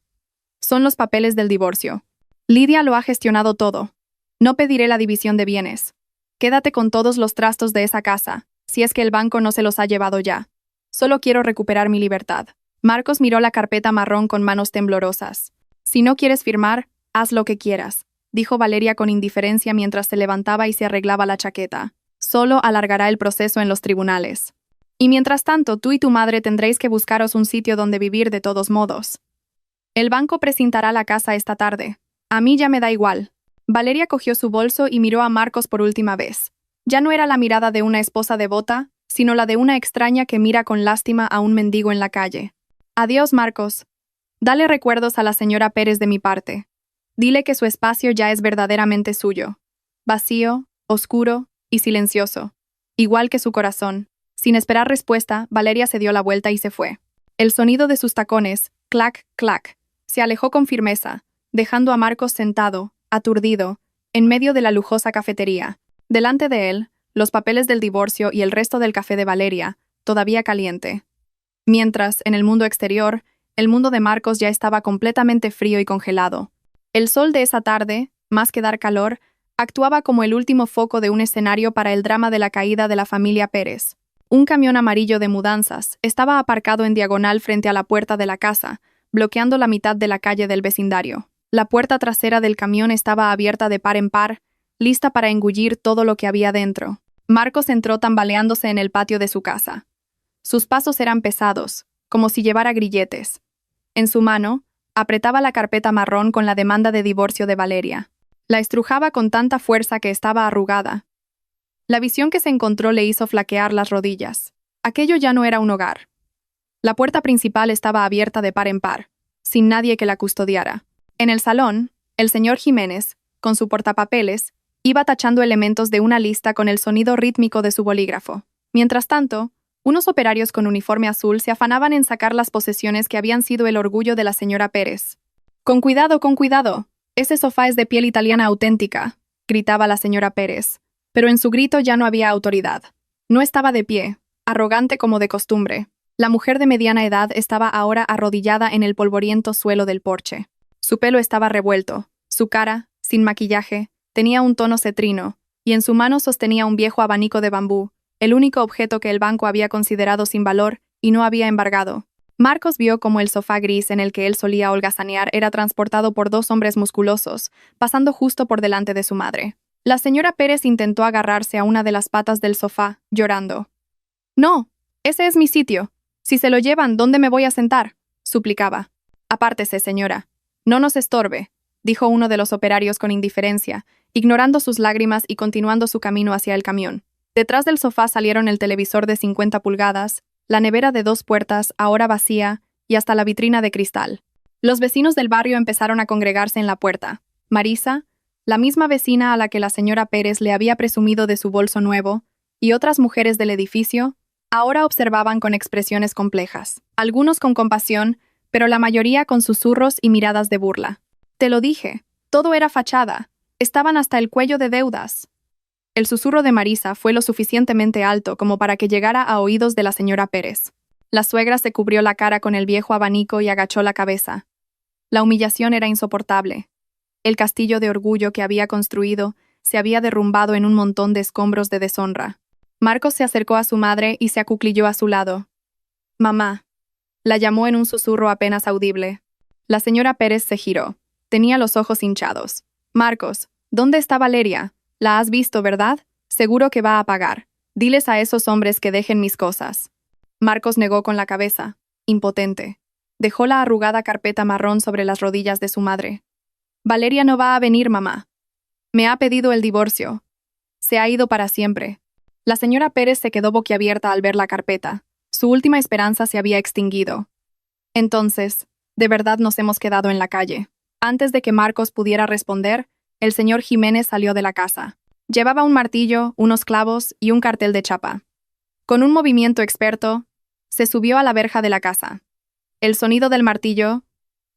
Son los papeles del divorcio. Lidia lo ha gestionado todo. No pediré la división de bienes. Quédate con todos los trastos de esa casa, si es que el banco no se los ha llevado ya. Solo quiero recuperar mi libertad. Marcos miró la carpeta marrón con manos temblorosas. Si no quieres firmar, haz lo que quieras, dijo Valeria con indiferencia mientras se levantaba y se arreglaba la chaqueta. Solo alargará el proceso en los tribunales. Y mientras tanto, tú y tu madre tendréis que buscaros un sitio donde vivir de todos modos. El banco precintará la casa esta tarde. A mí ya me da igual. Valeria cogió su bolso y miró a Marcos por última vez. Ya no era la mirada de una esposa devota, sino la de una extraña que mira con lástima a un mendigo en la calle. Adiós, Marcos. Dale recuerdos a la señora Pérez de mi parte. Dile que su espacio ya es verdaderamente suyo. Vacío, oscuro y silencioso. Igual que su corazón. Sin esperar respuesta, Valeria se dio la vuelta y se fue. El sonido de sus tacones, clac, clac, se alejó con firmeza, dejando a Marcos sentado, aturdido, en medio de la lujosa cafetería. Delante de él, los papeles del divorcio y el resto del café de Valeria, todavía caliente. Mientras, en el mundo exterior, el mundo de Marcos ya estaba completamente frío y congelado. El sol de esa tarde, más que dar calor, actuaba como el último foco de un escenario para el drama de la caída de la familia Pérez. Un camión amarillo de mudanzas estaba aparcado en diagonal frente a la puerta de la casa, bloqueando la mitad de la calle del vecindario. La puerta trasera del camión estaba abierta de par en par, lista para engullir todo lo que había dentro. Marcos entró tambaleándose en el patio de su casa. Sus pasos eran pesados, como si llevara grilletes. En su mano, apretaba la carpeta marrón con la demanda de divorcio de Valeria. La estrujaba con tanta fuerza que estaba arrugada. La visión que se encontró le hizo flaquear las rodillas. Aquello ya no era un hogar. La puerta principal estaba abierta de par en par, sin nadie que la custodiara. En el salón, el señor Jiménez, con su portapapeles, iba tachando elementos de una lista con el sonido rítmico de su bolígrafo. Mientras tanto, unos operarios con uniforme azul se afanaban en sacar las posesiones que habían sido el orgullo de la señora Pérez. ¡Con cuidado, con cuidado! Ese sofá es de piel italiana auténtica, gritaba la señora Pérez. Pero en su grito ya no había autoridad. No estaba de pie, arrogante como de costumbre. La mujer de mediana edad estaba ahora arrodillada en el polvoriento suelo del porche. Su pelo estaba revuelto, su cara, sin maquillaje, tenía un tono cetrino, y en su mano sostenía un viejo abanico de bambú, el único objeto que el banco había considerado sin valor y no había embargado. Marcos vio cómo el sofá gris en el que él solía holgazanear era transportado por dos hombres musculosos, pasando justo por delante de su madre. La señora Pérez intentó agarrarse a una de las patas del sofá, llorando. «No, ese es mi sitio. Si se lo llevan, ¿dónde me voy a sentar?», suplicaba. «Apártese, señora. No nos estorbe», dijo uno de los operarios con indiferencia, ignorando sus lágrimas y continuando su camino hacia el camión. Detrás del sofá salieron el televisor de 50 pulgadas, la nevera de 2 puertas, ahora vacía, y hasta la vitrina de cristal. Los vecinos del barrio empezaron a congregarse en la puerta. Marisa, la misma vecina a la que la señora Pérez le había presumido de su bolso nuevo, y otras mujeres del edificio, ahora observaban con expresiones complejas. Algunos con compasión, pero la mayoría con susurros y miradas de burla. «Te lo dije, todo era fachada. Estaban hasta el cuello de deudas». El susurro de Marisa fue lo suficientemente alto como para que llegara a oídos de la señora Pérez. La suegra se cubrió la cara con el viejo abanico y agachó la cabeza. La humillación era insoportable. El castillo de orgullo que había construido se había derrumbado en un montón de escombros de deshonra. Marcos se acercó a su madre y se acuclilló a su lado. «Mamá», la llamó en un susurro apenas audible. La señora Pérez se giró. Tenía los ojos hinchados. «Marcos, ¿dónde está Valeria? La has visto, ¿verdad? Seguro que va a pagar. Diles a esos hombres que dejen mis cosas». Marcos negó con la cabeza, impotente. Dejó la arrugada carpeta marrón sobre las rodillas de su madre. «Valeria no va a venir, mamá. Me ha pedido el divorcio. Se ha ido para siempre». La señora Pérez se quedó boquiabierta al ver la carpeta. Su última esperanza se había extinguido. «Entonces, de verdad nos hemos quedado en la calle». Antes de que Marcos pudiera responder, el señor Jiménez salió de la casa. Llevaba un martillo, unos clavos y un cartel de chapa. Con un movimiento experto, se subió a la verja de la casa. El sonido del martillo,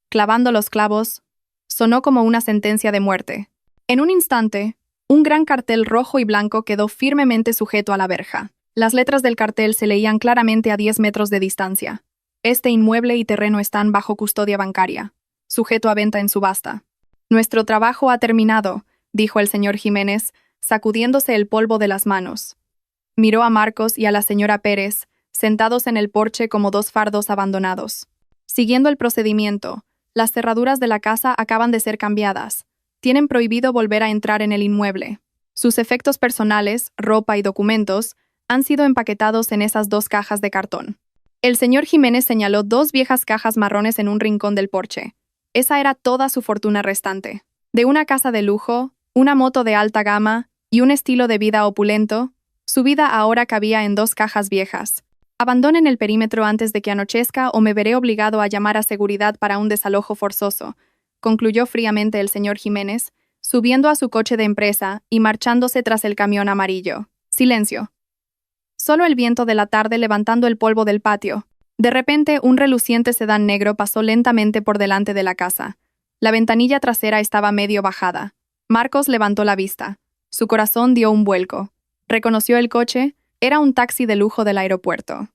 clavando los clavos, sonó como una sentencia de muerte. En un instante, un gran cartel rojo y blanco quedó firmemente sujeto a la verja. Las letras del cartel se leían claramente a 10 metros de distancia. «Este inmueble y terreno están bajo custodia bancaria, sujeto a venta en subasta». «Nuestro trabajo ha terminado», dijo el señor Jiménez, sacudiéndose el polvo de las manos. Miró a Marcos y a la señora Pérez, sentados en el porche como dos fardos abandonados. «Siguiendo el procedimiento, las cerraduras de la casa acaban de ser cambiadas. Tienen prohibido volver a entrar en el inmueble. Sus efectos personales, ropa y documentos, han sido empaquetados en esas 2 cajas de cartón». El señor Jiménez señaló 2 viejas cajas marrones en un rincón del porche. Esa era toda su fortuna restante. De una casa de lujo, una moto de alta gama y un estilo de vida opulento, su vida ahora cabía en 2 cajas viejas. «Abandonen el perímetro antes de que anochezca o me veré obligado a llamar a seguridad para un desalojo forzoso», concluyó fríamente el señor Jiménez, subiendo a su coche de empresa y marchándose tras el camión amarillo. Silencio. Solo el viento de la tarde levantando el polvo del patio. De repente, un reluciente sedán negro pasó lentamente por delante de la casa. La ventanilla trasera estaba medio bajada. Marcos levantó la vista. Su corazón dio un vuelco. Reconoció el coche. Era un taxi de lujo del aeropuerto.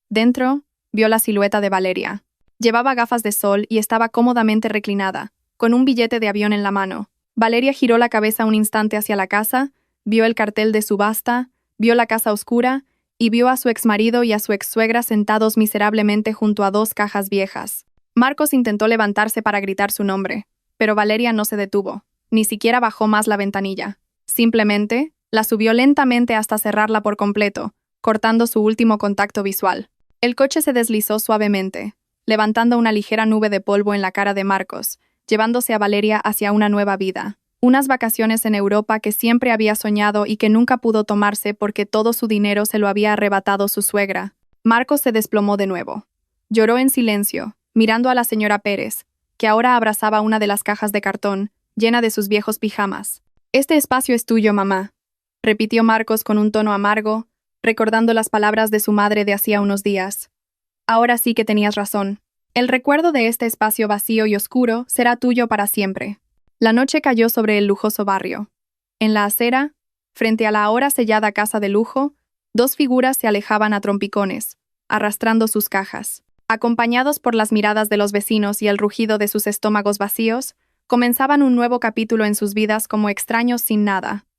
Dentro, vio la silueta de Valeria. Llevaba gafas de sol y estaba cómodamente reclinada, con un billete de avión en la mano. Valeria giró la cabeza un instante hacia la casa, vio el cartel de subasta, vio la casa oscura y vio a su exmarido y a su exsuegra sentados miserablemente junto a 2 cajas viejas. Marcos intentó levantarse para gritar su nombre, pero Valeria no se detuvo, ni siquiera bajó más la ventanilla. Simplemente, la subió lentamente hasta cerrarla por completo, cortando su último contacto visual. El coche se deslizó suavemente, levantando una ligera nube de polvo en la cara de Marcos, llevándose a Valeria hacia una nueva vida. Unas vacaciones en Europa que siempre había soñado y que nunca pudo tomarse porque todo su dinero se lo había arrebatado su suegra. Marcos se desplomó de nuevo. Lloró en silencio, mirando a la señora Pérez, que ahora abrazaba una de las cajas de cartón, llena de sus viejos pijamas. «Este espacio es tuyo, mamá», repitió Marcos con un tono amargo, recordando las palabras de su madre de hacía unos días. «Ahora sí que tenías razón. El recuerdo de este espacio vacío y oscuro será tuyo para siempre». La noche cayó sobre el lujoso barrio. En la acera, frente a la ahora sellada casa de lujo, Dos figuras se alejaban a trompicones, arrastrando sus cajas. Acompañados por las miradas de los vecinos y el rugido de sus estómagos vacíos, comenzaban un nuevo capítulo en sus vidas como extraños sin nada.